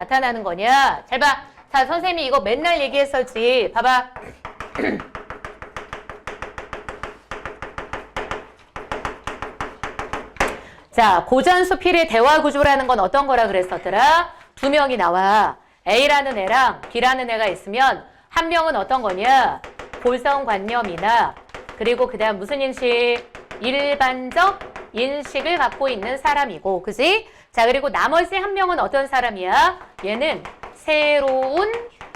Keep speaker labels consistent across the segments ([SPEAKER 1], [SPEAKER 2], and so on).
[SPEAKER 1] 나타나는 거냐? 잘 봐. 자, 선생님이 이거 맨날 얘기했었지. 봐봐. 자, 고전수필의 대화 구조라는 건 어떤 거라 그랬었더라? 두 명이 나와. A라는 애랑 B라는 애가 있으면 한 명은 어떤 거냐? 고정관념이나 그리고 그 다음 무슨 인식? 일반적 인식을 갖고 있는 사람이고, 그지? 자, 그리고 나머지 한 명은 어떤 사람이야? 얘는 새로운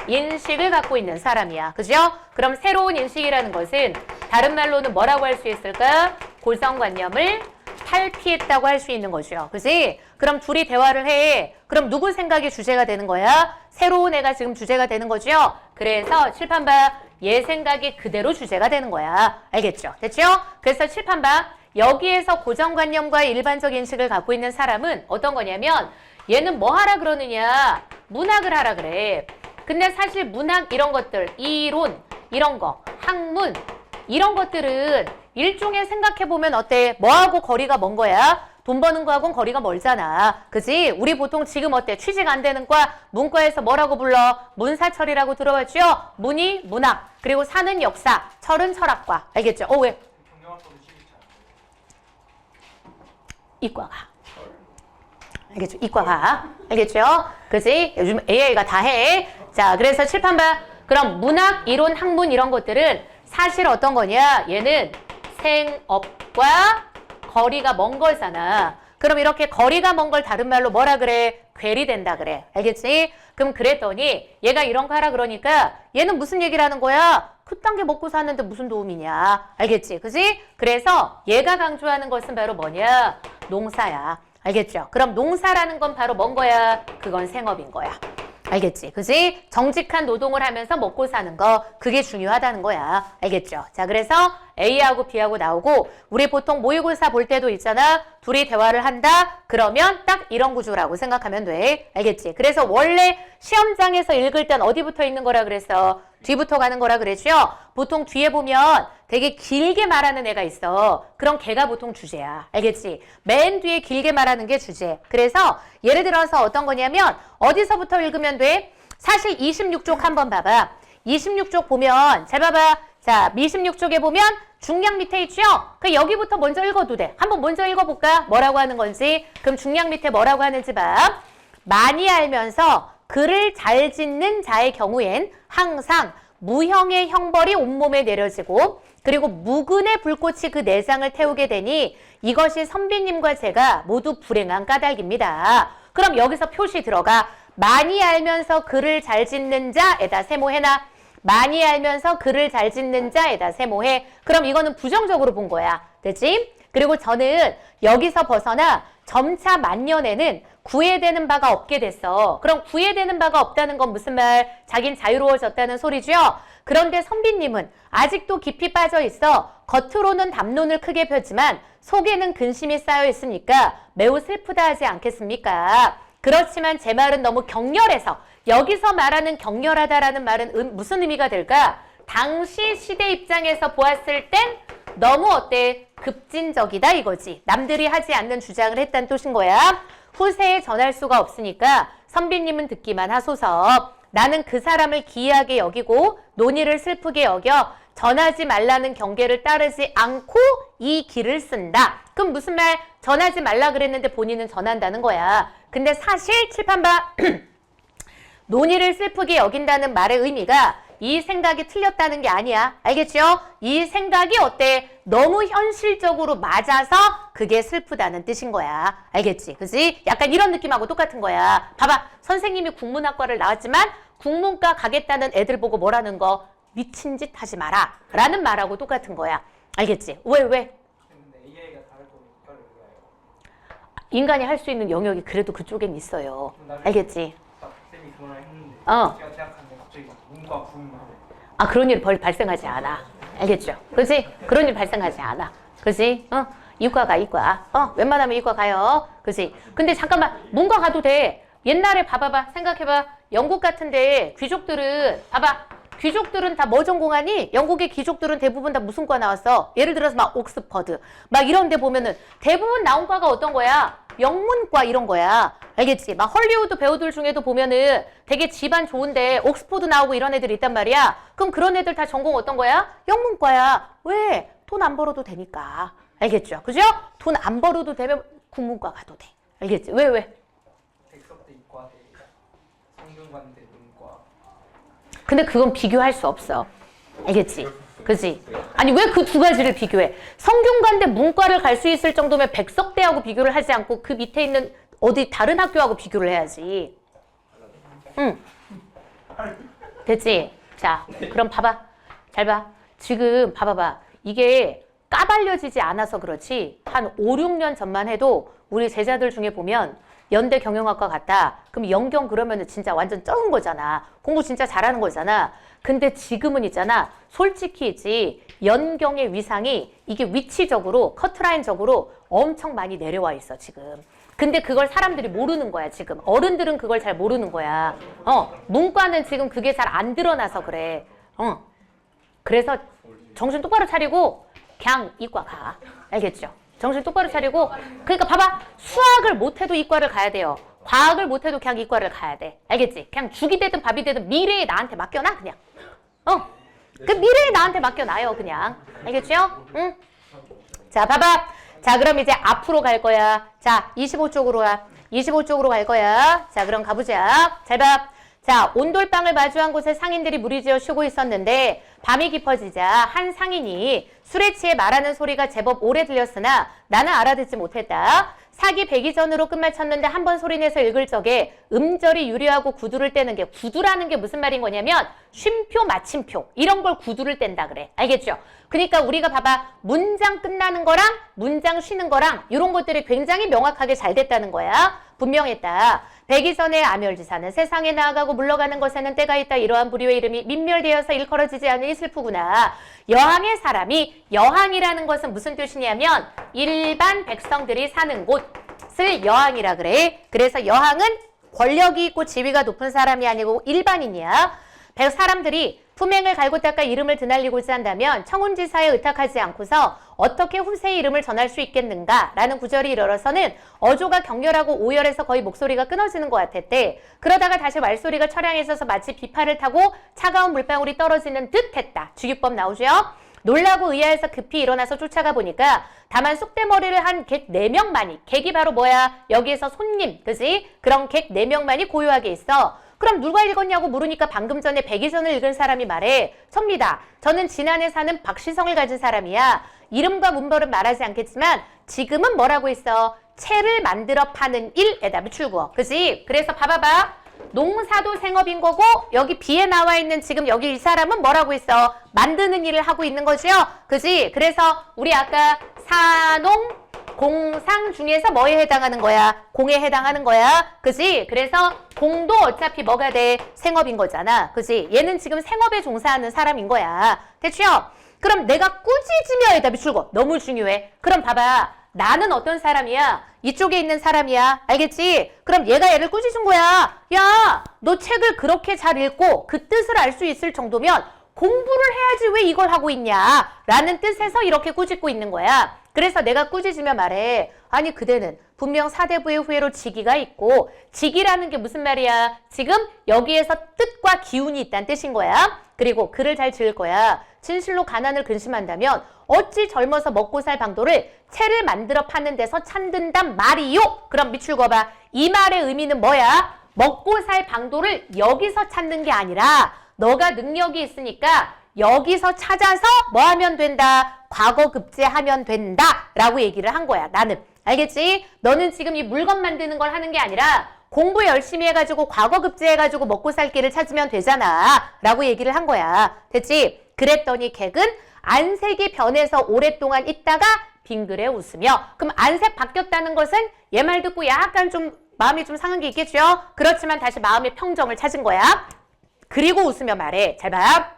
[SPEAKER 1] 인식을 갖고 있는 사람이야. 그죠? 그럼 새로운 인식이라는 것은 다른 말로는 뭐라고 할 수 있을까? 고정관념을 탈피했다고 할 수 있는 거죠. 그지? 그럼 둘이 대화를 해. 그럼 누구 생각이 주제가 되는 거야? 새로운 애가 지금 주제가 되는 거죠? 그래서 칠판 봐. 얘 생각이 그대로 주제가 되는 거야. 알겠죠? 됐죠? 그래서 칠판 봐. 여기에서 고정관념과 일반적 인식을 갖고 있는 사람은 어떤 거냐면 얘는 뭐 하라 그러느냐? 문학을 하라 그래. 근데 사실 문학 이런 것들, 이론, 이런 거, 학문 이런 것들은 일종의 생각해보면 어때? 뭐하고 거리가 먼 거야? 돈 버는 거하고는 거리가 멀잖아. 그지? 우리 보통 지금 어때? 취직 안 되는 과, 문과에서 뭐라고 불러? 문사철이라고 들어봤죠? 문이 문학, 그리고 사는 역사, 철은 철학과. 알겠죠? 왜? 이과가. 알겠죠? 이과가. 알겠죠? 그지? 요즘 AI가 다 해. 자, 그래서 칠판 봐. 그럼 문학, 이론, 학문 이런 것들은 사실 어떤 거냐? 얘는 생업과 거리가 먼 거잖아. 그럼 이렇게 거리가 먼 걸 다른 말로 뭐라 그래? 괴리된다 그래. 알겠지? 그럼 그랬더니 얘가 이런 거 하라 그러니까 얘는 무슨 얘기를 하는 거야? 그딴 게 먹고 사는데 무슨 도움이냐? 알겠지? 그지? 그래서 얘가 강조하는 것은 바로 뭐냐? 농사야. 알겠죠? 그럼 농사라는 건 바로 뭔 거야? 그건 생업인 거야. 알겠지? 그지? 정직한 노동을 하면서 먹고 사는 거, 그게 중요하다는 거야. 알겠죠? 자, 그래서 A하고 B하고 나오고 우리 보통 모의고사 볼 때도 있잖아. 둘이 대화를 한다? 그러면 딱 이런 구조라고 생각하면 돼. 알겠지? 그래서 원래 시험장에서 읽을 땐 어디부터 읽는 거라 그랬어? 뒤부터 가는 거라 그랬죠? 보통 뒤에 보면 되게 길게 말하는 애가 있어. 그럼 걔가 보통 주제야. 알겠지? 맨 뒤에 길게 말하는 게 주제. 그래서 예를 들어서 어떤 거냐면 어디서부터 읽으면 돼? 사실 26쪽 한번 봐봐. 26쪽 보면 잘 봐봐. 자, 26쪽에 보면 중량 밑에 있죠? 그 여기부터 먼저 읽어도 돼. 한번 먼저 읽어볼까? 뭐라고 하는 건지. 그럼 중량 밑에 뭐라고 하는지 봐. 많이 알면서 글을 잘 짓는 자의 경우엔 항상 무형의 형벌이 온몸에 내려지고 그리고 무근의 불꽃이 그 내장을 태우게 되니 이것이 선비님과 제가 모두 불행한 까닭입니다. 그럼 여기서 표시 들어가. 많이 알면서 글을 잘 짓는 자에다 세모해놔. 많이 알면서 글을 잘 짓는 자에다 세모해. 그럼 이거는 부정적으로 본 거야. 됐지? 그리고 저는 여기서 벗어나 점차 만년에는 구애되는 바가 없게 됐어. 그럼 구애되는 바가 없다는 건 무슨 말? 자긴 자유로워졌다는 소리죠? 그런데 선비님은 아직도 깊이 빠져 있어. 겉으로는 담론을 크게 펴지만 속에는 근심이 쌓여 있으니까 매우 슬프다 하지 않겠습니까? 그렇지만 제 말은 너무 격렬해서 여기서 말하는 격렬하다라는 말은 무슨 의미가 될까? 당시 시대 입장에서 보았을 땐 너무 어때? 급진적이다 이거지. 남들이 하지 않는 주장을 했다는 뜻인 거야. 후세에 전할 수가 없으니까 선비님은 듣기만 하소서. 나는 그 사람을 기이하게 여기고 논의를 슬프게 여겨 전하지 말라는 경계를 따르지 않고 이 길을 쓴다. 그럼 무슨 말? 전하지 말라 그랬는데 본인은 전한다는 거야. 근데 사실 칠판 봐. 논의를 슬프게 여긴다는 말의 의미가 이 생각이 틀렸다는 게 아니야. 알겠죠? 이 생각이 어때? 너무 현실적으로 맞아서 그게 슬프다는 뜻인 거야. 알겠지? 그지? 약간 이런 느낌하고 똑같은 거야. 봐봐. 선생님이 국문학과를 나왔지만 국문과 가겠다는 애들 보고 뭐라는 거? 미친 짓 하지 마라. 라는 말하고 똑같은 거야. 알겠지? 왜? 인간이 할 수 있는 영역이 그래도 그쪽엔 있어요. 알겠지?
[SPEAKER 2] 쌤이 그 말을 했는데
[SPEAKER 1] 제가
[SPEAKER 2] 생각하는데 갑자기 문과 구문하고
[SPEAKER 1] 그런 일 발생하지 않아. 알겠죠? 그지? 그런 일 발생하지 않아. 그지? 이과. 웬만하면 이과 가요. 그지? 근데 잠깐만, 문과 가도 돼. 옛날에 봐봐봐. 생각해봐. 영국 같은데 귀족들은, 봐봐. 귀족들은 다 뭐 전공하니? 영국의 귀족들은 대부분 다 무슨 과 나왔어? 예를 들어서 막 옥스퍼드. 막 이런 데 보면은 대부분 나온 과가 어떤 거야? 영문과 이런 거야. 알겠지? 막 헐리우드 배우들 중에도 보면은 되게 집안 좋은데 옥스포드 나오고 이런 애들 있단 말이야. 그럼 그런 애들 다 전공 어떤 거야? 영문과야. 왜? 돈 안 벌어도 되니까. 알겠죠? 그죠? 돈 안 벌어도 되면 국문과 가도 돼. 알겠지? 왜?
[SPEAKER 2] 백석대 이과대, 성균관대 문과.
[SPEAKER 1] 근데 그건 비교할 수 없어. 알겠지? 그지? 아니 왜 그 두 가지를 비교해? 성균관대 문과를 갈 수 있을 정도면 백석대하고 비교를 하지 않고 그 밑에 있는 어디 다른 학교하고 비교를 해야지. 응. 됐지? 자, 그럼 봐봐. 잘 봐. 지금 봐봐봐. 이게 까발려지지 않아서 그렇지 한 5, 6년 전만 해도 우리 제자들 중에 보면 연대 경영학과 갔다. 그럼 연경 그러면은 진짜 완전 쩌은 거잖아. 공부 진짜 잘하는 거잖아. 근데 지금은 있잖아. 솔직히지 연경의 위상이 이게 위치적으로 커트라인적으로 엄청 많이 내려와 있어 지금. 근데 그걸 사람들이 모르는 거야 지금. 어른들은 그걸 잘 모르는 거야. 문과는 지금 그게 잘 안 드러나서 그래. 그래서 정신 똑바로 차리고 그냥 이과 가. 알겠죠? 정신 똑바로 차리고. 그러니까 봐봐. 수학을 못해도 이과를 가야 돼요. 과학을 못해도 그냥 이과를 가야 돼. 알겠지? 그냥 죽이 되든 밥이 되든 미래에 나한테 맡겨놔 그냥. 그 미래에 나한테 맡겨놔요 그냥. 알겠죠? 응? 자 봐봐. 자 그럼 이제 앞으로 갈 거야. 자 25쪽으로 와. 25쪽으로 갈 거야. 자 그럼 가보자. 잘 봐. 자 온돌방을 마주한 곳에 상인들이 무리지어 쉬고 있었는데 밤이 깊어지자 한 상인이 술에 취해 말하는 소리가 제법 오래 들렸으나 나는 알아듣지 못했다. 사기 100이 전으로 끝마쳤는데 한 번 소리내서 읽을 적에 음절이 유리하고 구두를 떼는 게, 구두라는 게 무슨 말인 거냐면 쉼표, 마침표 이런 걸 구두를 뗀다 그래. 알겠죠? 그러니까 우리가 봐봐. 문장 끝나는 거랑 문장 쉬는 거랑 이런 것들이 굉장히 명확하게 잘 됐다는 거야. 분명했다. 100이 전에 아멸지사는 세상에 나아가고 물러가는 것에는 때가 있다. 이러한 부류의 이름이 민멸되어서 일컬어지지 않으니 슬프구나. 여항의 사람이, 여항이라는 것은 무슨 뜻이냐면 일반 백성들이 사는 곳을 여항이라 그래. 그래서 여항은 권력이 있고 지위가 높은 사람이 아니고 일반인이야. 사람들이 품행을 갈고 닦아 이름을 드날리고자 한다면 청운지사에 의탁하지 않고서 어떻게 후세의 이름을 전할 수 있겠는가? 라는 구절이 일어서는 어조가 격렬하고 오열해서 거의 목소리가 끊어지는 것 같았대. 그러다가 다시 말소리가 처량해져서 마치 비파를 타고 차가운 물방울이 떨어지는 듯 했다. 주기법 나오죠? 놀라고 의아해서 급히 일어나서 쫓아가 보니까 다만 쑥대머리를 한 객 4명만이, 객이 바로 뭐야? 여기에서 손님, 그지? 그런 객 4명만이 고요하게 있어. 그럼 누가 읽었냐고 물으니까 방금 전에 100이 전을 읽은 사람이 말해. 접니다. 저는 지난해 사는 박시성을 가진 사람이야. 이름과 문벌은 말하지 않겠지만 지금은 뭐라고 있어? 채를 만들어 파는 일에다 미출구어. 그지? 그래서 봐봐봐. 농사도 생업인 거고 여기 B에 나와 있는 지금 여기 이 사람은 뭐라고 있어? 만드는 일을 하고 있는 거죠? 그지? 그래서 우리 아까 사농 공상 중에서 뭐에 해당하는 거야? 공에 해당하는 거야. 그지? 그래서 공도 어차피 뭐가 돼? 생업인 거잖아. 그지? 얘는 지금 생업에 종사하는 사람인 거야. 됐죠? 그럼 내가 꾸짖으며에다 미출고. 너무 중요해. 그럼 봐봐. 나는 어떤 사람이야? 이쪽에 있는 사람이야. 알겠지? 그럼 얘가 얘를 꾸짖은 거야. 야, 너 책을 그렇게 잘 읽고 그 뜻을 알 수 있을 정도면 공부를 해야지 왜 이걸 하고 있냐? 라는 뜻에서 이렇게 꾸짖고 있는 거야. 그래서 내가 꾸짖으며 말해. 아니 그대는 분명 사대부의 후예로 직위가 있고 직이라는 게 무슨 말이야? 지금 여기에서 뜻과 기운이 있다는 뜻인 거야. 그리고 글을 잘 지을 거야. 진실로 가난을 근심한다면 어찌 젊어서 먹고 살 방도를 채를 만들어 파는 데서 찾는단 말이요. 그럼 밑줄 그어봐. 이 말의 의미는 뭐야? 먹고 살 방도를 여기서 찾는 게 아니라 너가 능력이 있으니까 여기서 찾아서 뭐 하면 된다? 과거 급제하면 된다 라고 얘기를 한 거야. 나는. 알겠지? 너는 지금 이 물건 만드는 걸 하는 게 아니라 공부 열심히 해가지고 과거 급제해가지고 먹고 살 길을 찾으면 되잖아 라고 얘기를 한 거야. 됐지? 그랬더니 객은 안색이 변해서 오랫동안 있다가 빙그레 웃으며. 그럼 안색 바뀌었다는 것은 얘 말 듣고 약간 좀 마음이 좀 상한 게 있겠죠? 그렇지만 다시 마음의 평정을 찾은 거야. 그리고 웃으며 말해. 잘 봐.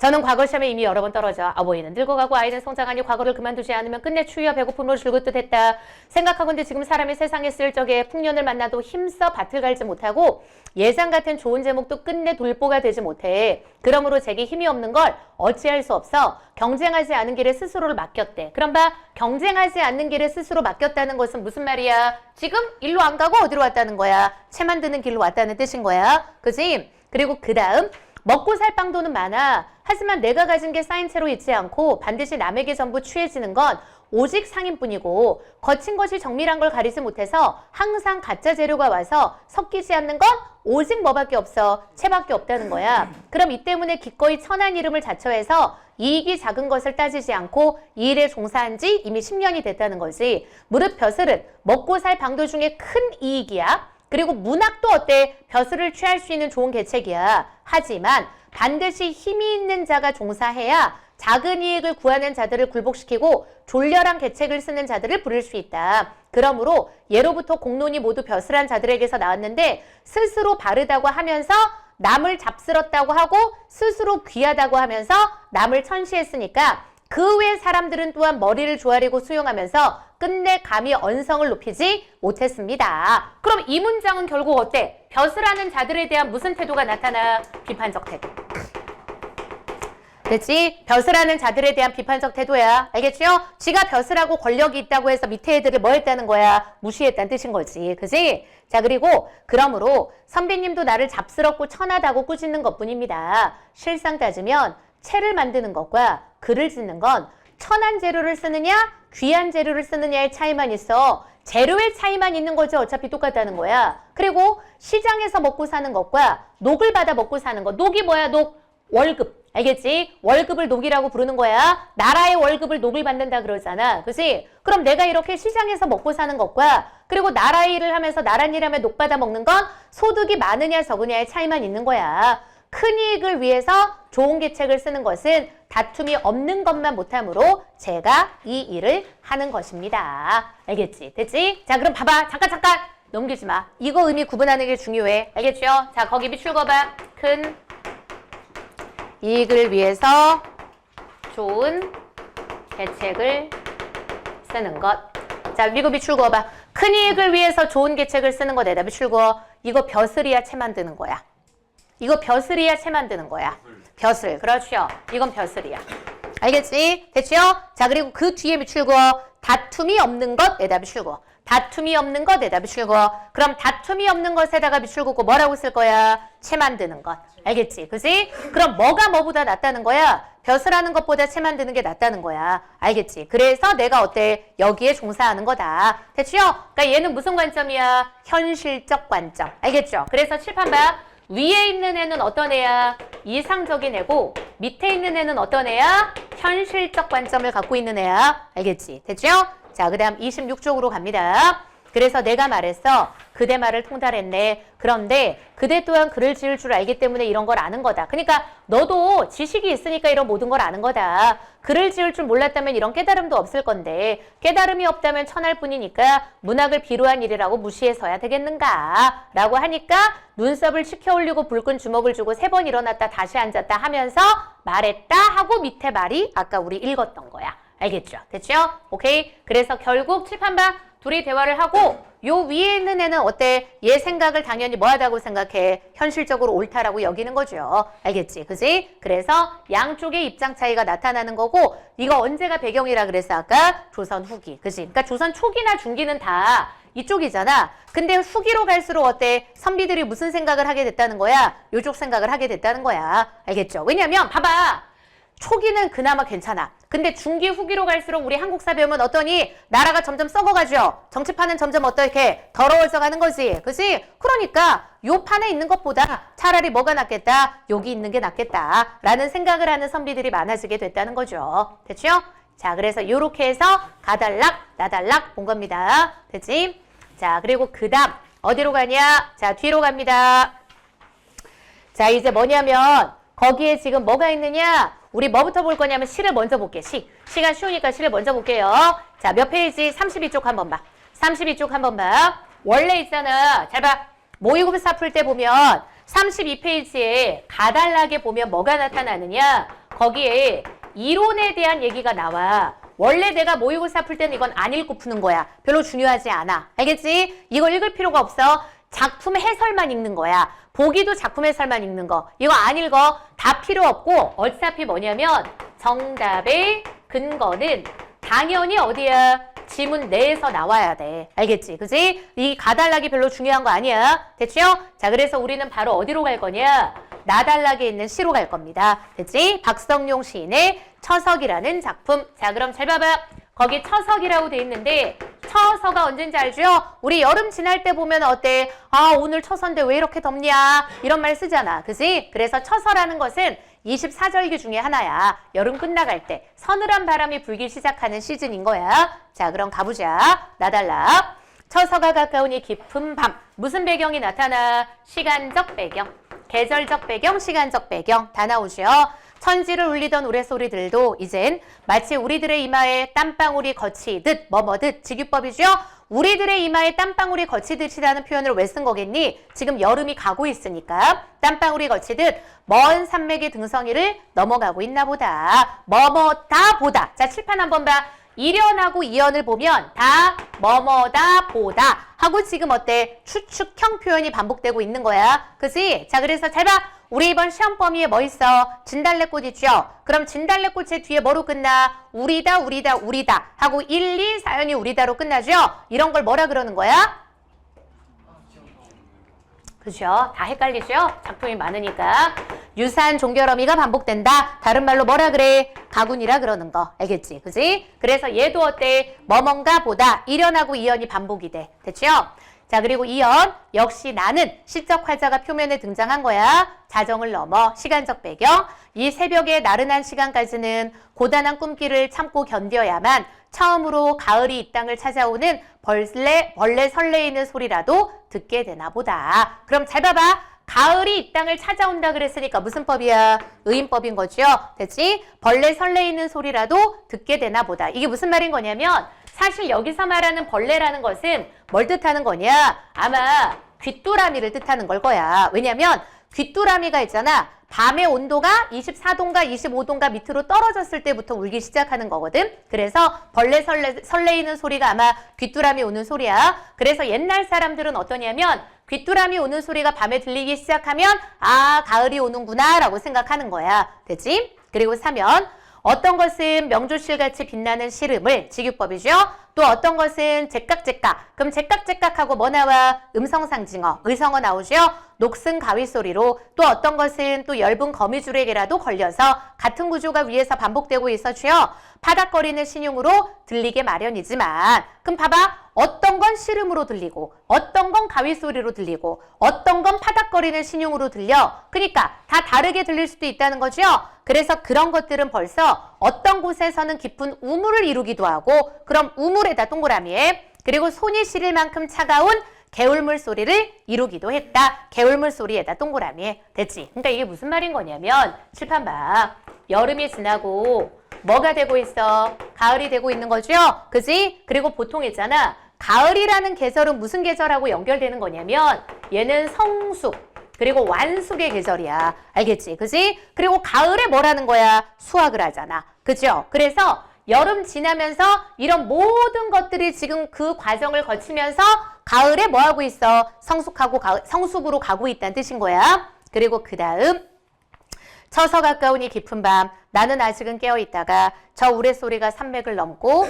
[SPEAKER 1] 저는 과거 시험에 이미 여러 번 떨어져 아버지는 늙어가고 아이는 성장하니 과거를 그만두지 않으면 끝내 추위와 배고픔으로 죽을 듯 했다. 생각하건대 지금 사람이 세상에 쓸 적에 풍년을 만나도 힘써 밭을 갈지 못하고 예상 같은 좋은 제목도 끝내 돌보가 되지 못해. 그러므로 제게 힘이 없는 걸 어찌할 수 없어 경쟁하지 않은 길에 스스로를 맡겼대. 그럼 봐, 경쟁하지 않는 길에 스스로 맡겼다는 것은 무슨 말이야? 지금 일로 안 가고 어디로 왔다는 거야? 채 만드는 길로 왔다는 뜻인 거야. 그지? 그리고 그 다음 먹고 살 빵도는 많아. 하지만 내가 가진 게 쌓인 채로 있지 않고 반드시 남에게 전부 취해지는 건 오직 상인뿐이고 거친 것이 정밀한 걸 가리지 못해서 항상 가짜 재료가 와서 섞이지 않는 건 오직 뭐밖에 없어? 채밖에 없다는 거야. 그럼 이 때문에 기꺼이 천한 이름을 자처해서 이익이 작은 것을 따지지 않고 이 일에 종사한 지 이미 10년이 됐다는 거지. 무릇 벼슬은 먹고 살 방도 중에 큰 이익이야. 그리고 문학도 어때? 벼슬을 취할 수 있는 좋은 계책이야. 하지만 반드시 힘이 있는 자가 종사해야 작은 이익을 구하는 자들을 굴복시키고 졸렬한 계책을 쓰는 자들을 부릴 수 있다. 그러므로 예로부터 공론이 모두 벼슬한 자들에게서 나왔는데 스스로 바르다고 하면서 남을 잡스럽다고 하고 스스로 귀하다고 하면서 남을 천시했으니까 그 외 사람들은 또한 머리를 조아리고 수용하면서 끝내 감히 언성을 높이지 못했습니다. 그럼 이 문장은 결국 어때? 벼슬하는 자들에 대한 무슨 태도가 나타나? 비판적 태도. 됐지? 벼슬하는 자들에 대한 비판적 태도야. 알겠죠? 지가 벼슬하고 권력이 있다고 해서 밑에 애들을 뭐 했다는 거야? 무시했다는 뜻인 거지. 그지? 자, 그리고 그러므로 선배님도 나를 잡스럽고 천하다고 꾸짖는 것뿐입니다. 실상 따지면 채를 만드는 것과 글을 짓는 건 천한 재료를 쓰느냐 귀한 재료를 쓰느냐의 차이만 있어. 재료의 차이만 있는 거지 어차피 똑같다는 거야. 그리고 시장에서 먹고 사는 것과 녹을 받아 먹고 사는 것. 녹이 뭐야? 녹. 월급. 알겠지? 월급을 녹이라고 부르는 거야. 나라의 월급을 녹을 받는다 그러잖아. 그치? 그럼 내가 이렇게 시장에서 먹고 사는 것과 그리고 나라 일을 하면서 나라 일하며 녹 받아 먹는 건 소득이 많으냐 적으냐의 차이만 있는 거야. 큰 이익을 위해서 좋은 계책을 쓰는 것은 다툼이 없는 것만 못하므로 제가 이 일을 하는 것입니다. 알겠지? 됐지? 자, 그럼 봐봐. 잠깐 넘기지 마. 이거 의미 구분하는 게 중요해. 알겠죠? 자, 거기 밑줄 그어봐. 큰 이익을 위해서 좋은 계책을 쓰는 것. 자, 이거 밑줄 그어봐. 큰 이익을 위해서 좋은 계책을 쓰는 거 내다 밑줄 그어. 이거 벼슬이야 채 만드는 거야. 이거 벼슬이야 채 만드는 거야. 벼슬. 그렇죠. 이건 벼슬이야. 알겠지? 됐죠? 자, 그리고 그 뒤에 밑줄 그어. 다툼이 없는 것 내다 밑줄 그어. 다툼이 없는 것 내다 밑줄 그어. 그럼 다툼이 없는 것에다가 밑줄 긋고 뭐라고 쓸 거야? 채 만드는 것. 알겠지? 그지? 그럼 뭐가 뭐보다 낫다는 거야? 벼슬하는 것보다 채 만드는 게 낫다는 거야. 알겠지? 그래서 내가 어때? 여기에 종사하는 거다. 됐죠? 그러니까 얘는 무슨 관점이야? 현실적 관점. 알겠죠? 그래서 칠판 봐. 위에 있는 애는 어떤 애야? 이상적인 애고 밑에 있는 애는 어떤 애야? 현실적 관점을 갖고 있는 애야. 알겠지? 됐죠? 자, 그 다음 26쪽으로 갑니다. 그래서 내가 말했어. 그대 말을 통달했네. 그런데 그대 또한 글을 지을 줄 알기 때문에 이런 걸 아는 거다. 그러니까 너도 지식이 있으니까 이런 모든 걸 아는 거다. 글을 지을 줄 몰랐다면 이런 깨달음도 없을 건데 깨달음이 없다면 천할 뿐이니까 문학을 비루한 일이라고 무시해서야 되겠는가? 라고 하니까 눈썹을 치켜 올리고 불끈 주먹을 주고 3번 일어났다 다시 앉았다 하면서 말했다 하고 밑에 말이 아까 우리 읽었던 거야. 알겠죠? 됐죠? 오케이? 그래서 결국 칠판봐 둘이 대화를 하고 요 위에 있는 애는 어때? 얘 생각을 당연히 뭐하다고 생각해? 현실적으로 옳다라고 여기는 거죠. 알겠지? 그지? 그래서 양쪽의 입장 차이가 나타나는 거고 이거 언제가 배경이라 그랬어? 아까 조선 후기. 그지? 그러니까 조선 초기나 중기는 다 이쪽이잖아. 근데 후기로 갈수록 어때? 선비들이 무슨 생각을 하게 됐다는 거야? 요쪽 생각을 하게 됐다는 거야. 알겠죠? 왜냐면 봐봐. 초기는 그나마 괜찮아. 근데 중기 후기로 갈수록 우리 한국사 배우면 어떠니? 나라가 점점 썩어가죠. 정치판은 점점 어떻게 더러워져 가는 거지. 그치? 그러니까 요 판에 있는 것보다 차라리 뭐가 낫겠다? 여기 있는 게 낫겠다. 라는 생각을 하는 선비들이 많아지게 됐다는 거죠. 됐죠? 자, 그래서 요렇게 해서 가달락, 나달락 본 겁니다. 됐지? 자, 그리고 그 다음 어디로 가냐? 자, 뒤로 갑니다. 자, 이제 뭐냐면 거기에 지금 뭐가 있느냐? 우리 뭐부터 볼 거냐면 시를 먼저 볼게. 시간 쉬우니까 시를 먼저 볼게요. 자, 몇 페이지? 32쪽 한번 봐. 32쪽 한번 봐. 원래 있잖아. 잘 봐. 모의고사 풀 때 보면 32페이지에 가달락에 보면 뭐가 나타나느냐? 거기에 이론에 대한 얘기가 나와. 원래 내가 모의고사 풀 때는 이건 안 읽고 푸는 거야. 별로 중요하지 않아. 알겠지? 이거 읽을 필요가 없어. 작품 해설만 읽는 거야. 보기도 작품 해설만 읽는 거. 이거 안 읽어. 다 필요 없고 어차피 뭐냐면 정답의 근거는 당연히 어디야? 지문 내에서 나와야 돼. 알겠지? 그지? 이 가달락이 별로 중요한 거 아니야. 됐죠? 자, 그래서 우리는 바로 어디로 갈 거냐? 나달락에 있는 시로 갈 겁니다. 됐지? 박성용 시인의 처석이라는 작품. 자, 그럼 잘 봐봐. 거기 처석이라고 돼 있는데 처서가 언젠지 알죠? 우리 여름 지날 때 보면 어때? 아, 오늘 처서인데 왜 이렇게 덥냐? 이런 말 쓰잖아. 그지? 그래서 처서라는 것은 24절기 중에 하나야. 여름 끝나갈 때 서늘한 바람이 불기 시작하는 시즌인 거야. 자, 그럼 가보자. 나달락. 처서가 가까우니 깊은 밤. 무슨 배경이 나타나? 시간적 배경. 계절적 배경, 시간적 배경 다 나오죠. 천지를 울리던 우레소리들도 이젠 마치 우리들의 이마에 땀방울이 거치듯 뭐뭐듯 직유법이죠. 우리들의 이마에 땀방울이 거치듯이라는 표현을 왜 쓴 거겠니? 지금 여름이 가고 있으니까 땀방울이 거치듯 먼 산맥의 등성이를 넘어가고 있나 보다. 뭐뭐다 보다. 자, 칠판 한번 봐. 이련하고 이연을 보면 다 뭐뭐다 보다 하고 지금 어때? 추측형 표현이 반복되고 있는 거야. 그치? 자, 그래서 잘 봐. 우리 이번 시험 범위에 뭐 있어? 진달래꽃 있죠? 그럼 진달래꽃의 뒤에 뭐로 끝나? 우리다, 우리다, 우리다 하고 1, 2, 4연이 우리다로 끝나죠? 이런 걸 뭐라 그러는 거야? 그죠? 다 헷갈리죠? 작품이 많으니까. 유사한 종결 어미가 반복된다. 다른 말로 뭐라 그래? 가군이라 그러는 거. 알겠지? 그지? 그래서 얘도 어때? 뭐뭔가 보다. 이련하고 이연이 반복이 돼. 됐죠? 자, 그리고 이연. 역시 나는 시적 활자가 표면에 등장한 거야. 자정을 넘어 시간적 배경. 이 새벽의 나른한 시간까지는 고단한 꿈길을 참고 견뎌야만 처음으로 가을이 이 땅을 찾아오는 벌레 설레이는 소리라도 듣게 되나 보다. 그럼 잘 봐봐. 가을이 이 땅을 찾아온다 그랬으니까 무슨 법이야? 의인법인 거죠. 됐지? 벌레 설레이는 소리라도 듣게 되나 보다. 이게 무슨 말인 거냐면 사실 여기서 말하는 벌레라는 것은 뭘 뜻하는 거냐? 아마 귀뚜라미를 뜻하는 걸 거야. 왜냐면 귀뚜라미가 있잖아. 밤의 온도가 24도인가 25도인가 밑으로 떨어졌을 때부터 울기 시작하는 거거든. 그래서 벌레 설레이는 소리가 아마 귀뚜라미 우는 소리야. 그래서 옛날 사람들은 어떠냐면 귀뚜라미 우는 소리가 밤에 들리기 시작하면 아, 가을이 오는구나 라고 생각하는 거야. 됐지? 그리고 3연. 어떤 것은 명조실같이 빛나는 시름을 직유법이죠. 또 어떤 것은 제깍제깍. 그럼 제깍제깍하고 뭐 나와? 음성상징어, 의성어 나오죠. 녹슨 가위 소리로. 또 어떤 것은 또 엷은 거미줄에게라도 걸려서 같은 구조가 위에서 반복되고 있었죠. 파닥거리는 신용으로 들리게 마련이지만 그럼 봐봐. 어떤 건 시름으로 들리고 어떤 건 가위 소리로 들리고 어떤 건 파닥거리는 신용으로 들려. 그러니까 다 다르게 들릴 수도 있다는 거죠. 그래서 그런 것들은 벌써 어떤 곳에서는 깊은 우물을 이루기도 하고 그럼 우물에다 동그라미에 그리고 손이 시릴 만큼 차가운 개울물 소리를 이루기도 했다. 개울물 소리에다 동그라미에. 됐지? 그러니까 이게 무슨 말인 거냐면 칠판 봐. 여름이 지나고 뭐가 되고 있어? 가을이 되고 있는 거죠? 그지? 그리고 보통 있잖아. 가을이라는 계절은 무슨 계절하고 연결되는 거냐면 얘는 성숙 그리고 완숙의 계절이야. 알겠지? 그지? 그리고 가을에 뭐라는 거야? 수확을 하잖아. 그죠? 그래서 여름 지나면서 이런 모든 것들이 지금 그 과정을 거치면서 가을에 뭐 하고 있어? 성숙으로 가고 있다는 뜻인 거야. 그리고 그 다음 처서 가까우니 깊은 밤 나는 아직은 깨어있다가 저 우레소리가 산맥을 넘고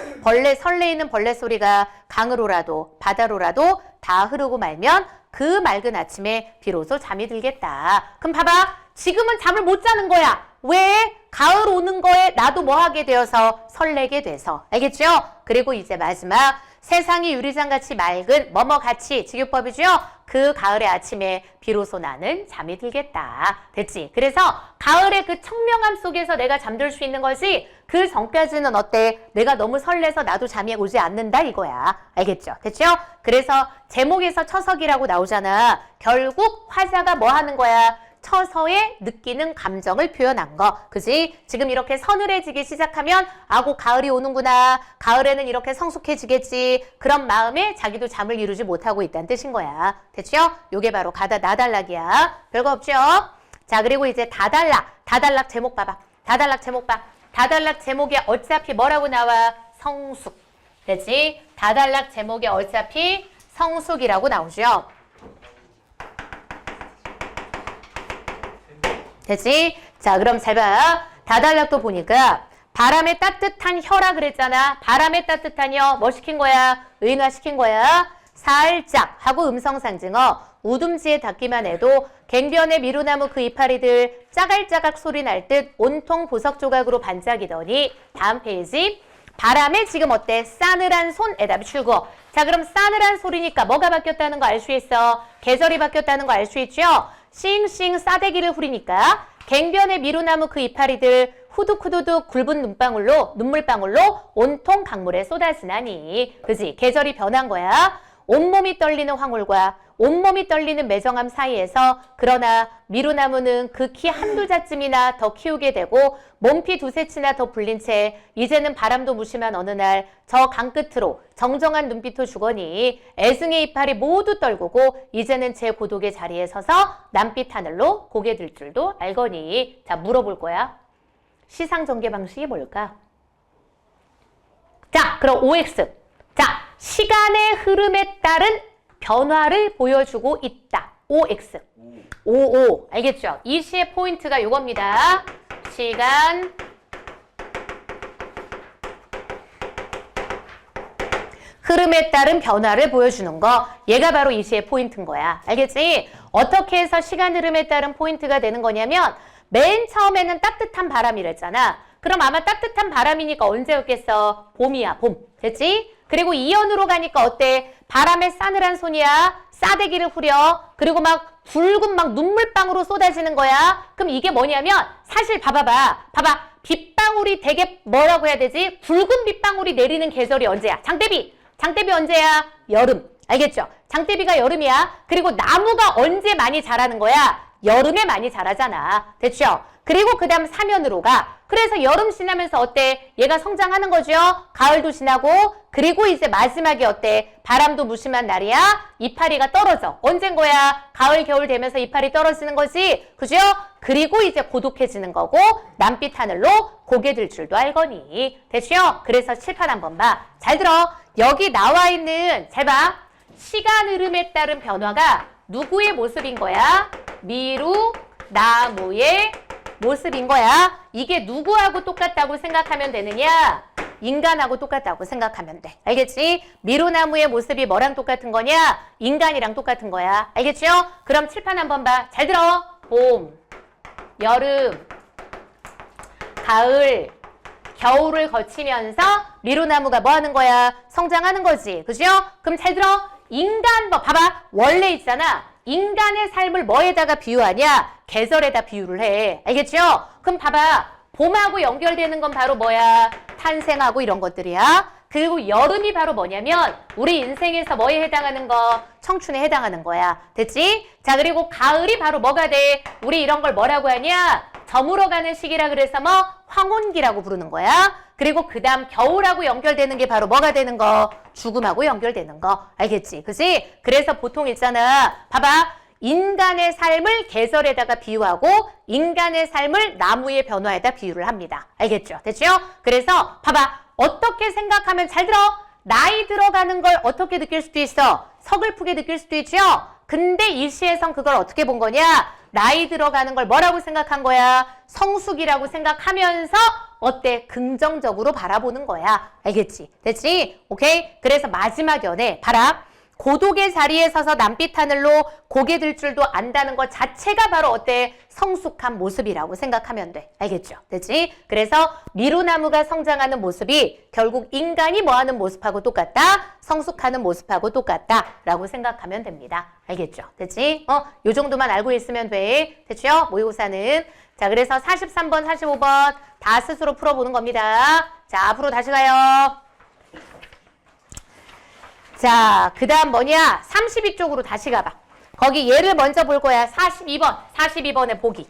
[SPEAKER 1] 설레이는 벌레 소리가 강으로라도 바다로라도 다 흐르고 말면 그 맑은 아침에 비로소 잠이 들겠다. 그럼 봐봐. 지금은 잠을 못 자는 거야. 왜? 가을 오는 거에 나도 뭐 하게 되어서 설레게 돼서. 알겠죠? 그리고 이제 마지막 세상이 유리장같이 맑은 뭐뭐같이 직유법이죠? 그 가을의 아침에 비로소 나는 잠이 들겠다. 됐지? 그래서 가을의 그 청명함 속에서 내가 잠들 수 있는 것이 그 전까지는 어때? 내가 너무 설레서 나도 잠이 오지 않는다 이거야. 알겠죠? 됐죠? 그래서 제목에서 처석이라고 나오잖아. 결국 화자가 뭐 하는 거야? 처서에 느끼는 감정을 표현한 거. 그지? 지금 이렇게 서늘해지기 시작하면 아고 가을이 오는구나. 가을에는 이렇게 성숙해지겠지. 그런 마음에 자기도 잠을 이루지 못하고 있다는 뜻인 거야. 됐죠? 요게 바로 나달락이야. 별거 없죠? 자, 그리고 이제 다달락. 다달락 제목 봐봐. 다단락 제목 봐. 다단락 제목에 어차피 뭐라고 나와? 성숙. 되지? 다단락 제목에 어차피 성숙이라고 나오죠. 되지? 자, 그럼 잘 봐. 다단락도 보니까 바람의 따뜻한 혀라 그랬잖아. 바람의 따뜻한 혀 뭐 시킨 거야? 의인화시킨 거야. 살짝 하고 음성상징어 우둠지에 닿기만 해도 갱변의 미루나무 그 이파리들 짜갈짜각 소리 날 듯 온통 보석 조각으로 반짝이더니 다음 페이지 바람에 지금 어때? 싸늘한 손에다 출구. 자, 그럼 싸늘한 소리니까 뭐가 바뀌었다는 거 알 수 있어? 계절이 바뀌었다는 거 알 수 있죠? 싱싱 싸대기를 후리니까 갱변의 미루나무 그 이파리들 후둑후두둑 굵은 눈물방울로 온통 강물에 쏟아지나니. 그지? 계절이 변한 거야. 온몸이 떨리는 황홀과 온몸이 떨리는 매정함 사이에서 그러나 미루나무는 그 키 한두 자쯤이나 더 키우게 되고 몸피 두세 치나 더 불린 채 이제는 바람도 무심한 어느 날 저 강끝으로 정정한 눈빛도 주거니 애승의 이파리 모두 떨구고 이제는 제 고독의 자리에 서서 남빛 하늘로 고개 들 줄도 알거니. 자, 물어볼 거야. 시상 전개 방식이 뭘까? 자, 그럼 OX. 자, 시간의 흐름에 따른 변화를 보여주고 있다. OX. OO. 알겠죠? 이 시의 포인트가 이겁니다. 시간 흐름에 따른 변화를 보여주는 거. 얘가 바로 이 시의 포인트인 거야. 알겠지? 어떻게 해서 시간 흐름에 따른 포인트가 되는 거냐면 맨 처음에는 따뜻한 바람이랬잖아. 그럼 아마 따뜻한 바람이니까 언제였겠어? 봄이야, 봄. 됐지? 그리고 이연으로 가니까 어때? 바람에 싸늘한 손이야. 싸대기를 후려. 그리고 막 붉은 막 눈물방울로 쏟아지는 거야. 그럼 이게 뭐냐면 사실 봐봐. 빗방울이 되게 뭐라고 해야 되지? 붉은 빗방울이 내리는 계절이 언제야? 장대비. 장대비 언제야? 여름. 알겠죠? 장대비가 여름이야. 그리고 나무가 언제 많이 자라는 거야? 여름에 많이 자라잖아. 됐죠? 그리고 그 다음 사면으로 가. 그래서 여름 지나면서 어때? 얘가 성장하는 거죠? 가을도 지나고 그리고 이제 마지막에 어때? 바람도 무심한 날이야? 이파리가 떨어져. 언젠 거야? 가을, 겨울 되면서 이파리 떨어지는 거지? 그죠? 그리고 이제 고독해지는 거고 남빛 하늘로 고개 들 줄도 알거니. 됐죠? 그래서 칠판 한번 봐. 잘 들어. 여기 나와 있는 잘 봐. 시간 흐름에 따른 변화가 누구의 모습인 거야? 미루 나무의 모습인 거야. 이게 누구하고 똑같다고 생각하면 되느냐? 인간하고 똑같다고 생각하면 돼. 알겠지? 미루나무의 모습이 뭐랑 똑같은 거냐? 인간이랑 똑같은 거야. 알겠죠? 그럼 칠판 한번 봐. 잘 들어. 봄, 여름, 가을, 겨울을 거치면서 미루나무가 뭐 하는 거야? 성장하는 거지. 그죠? 그럼 잘 들어. 인간, 봐봐. 원래 있잖아. 인간의 삶을 뭐에다가 비유하냐? 계절에다 비유를 해. 알겠죠? 그럼 봐봐. 봄하고 연결되는 건 바로 뭐야? 탄생하고 이런 것들이야. 그리고 여름이 바로 뭐냐면 우리 인생에서 뭐에 해당하는 거? 청춘에 해당하는 거야. 됐지? 자, 그리고 가을이 바로 뭐가 돼? 우리 이런 걸 뭐라고 하냐? 저물어가는 시기라 그래서 뭐? 황혼기라고 부르는 거야. 그리고 그 다음 겨울하고 연결되는 게 바로 뭐가 되는 거? 죽음하고 연결되는 거. 알겠지? 그치? 그래서 보통 있잖아. 봐봐. 인간의 삶을 계절에다가 비유하고 인간의 삶을 나무의 변화에다 비유를 합니다. 알겠죠? 됐죠? 그래서 봐봐. 어떻게 생각하면 잘 들어. 나이 들어가는 걸 어떻게 느낄 수도 있어? 서글프게 느낄 수도 있죠? 근데 이 시에선 그걸 어떻게 본 거냐? 나이 들어가는 걸 뭐라고 생각한 거야? 성숙이라고 생각하면서 어때? 긍정적으로 바라보는 거야. 알겠지? 됐지? 오케이? 그래서 마지막 연에 봐라. 고독의 자리에 서서 남빛 하늘로 고개 들 줄도 안다는 것 자체가 바로 어때? 성숙한 모습이라고 생각하면 돼. 알겠죠? 됐지? 그래서 미루나무가 성장하는 모습이 결국 인간이 뭐하는 모습하고 똑같다? 성숙하는 모습하고 똑같다 라고 생각하면 됩니다. 알겠죠? 됐지? 요 정도만 알고 있으면 돼. 됐죠? 모의고사는. 자, 그래서 43번, 45번 다 스스로 풀어보는 겁니다. 자, 앞으로 다시 가요. 자, 그 다음 뭐냐? 32쪽으로 다시 가봐. 거기 얘를 먼저 볼 거야. 42번. 42번에 보기.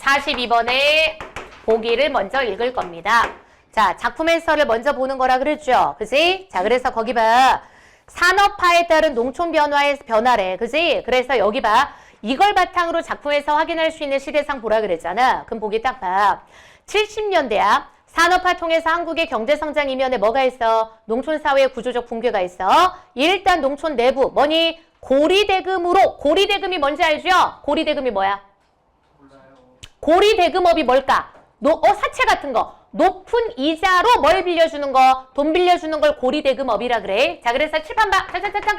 [SPEAKER 1] 42번에 보기를 먼저 읽을 겁니다. 자, 작품 해설을 먼저 보는 거라 그랬죠? 그지? 자, 그래서 거기 봐. 산업화에 따른 농촌 변화의 변화래. 그지? 그래서 여기 봐. 이걸 바탕으로 작품에서 확인할 수 있는 시대상 보라 그랬잖아. 그럼 보기 딱 봐. 70년대야. 산업화 통해서 한국의 경제성장 이면에 뭐가 있어? 농촌사회의 구조적 붕괴가 있어. 일단 농촌 내부 뭐니? 고리대금으로. 고리대금이 뭔지 알죠? 고리대금이 뭐야?
[SPEAKER 2] 몰라요.
[SPEAKER 1] 고리대금업이 뭘까? 사채 같은 거. 높은 이자로 뭘 빌려주는 거? 돈 빌려주는 걸 고리대금업이라 그래. 자, 그래서 칠판 봐. 잠깐.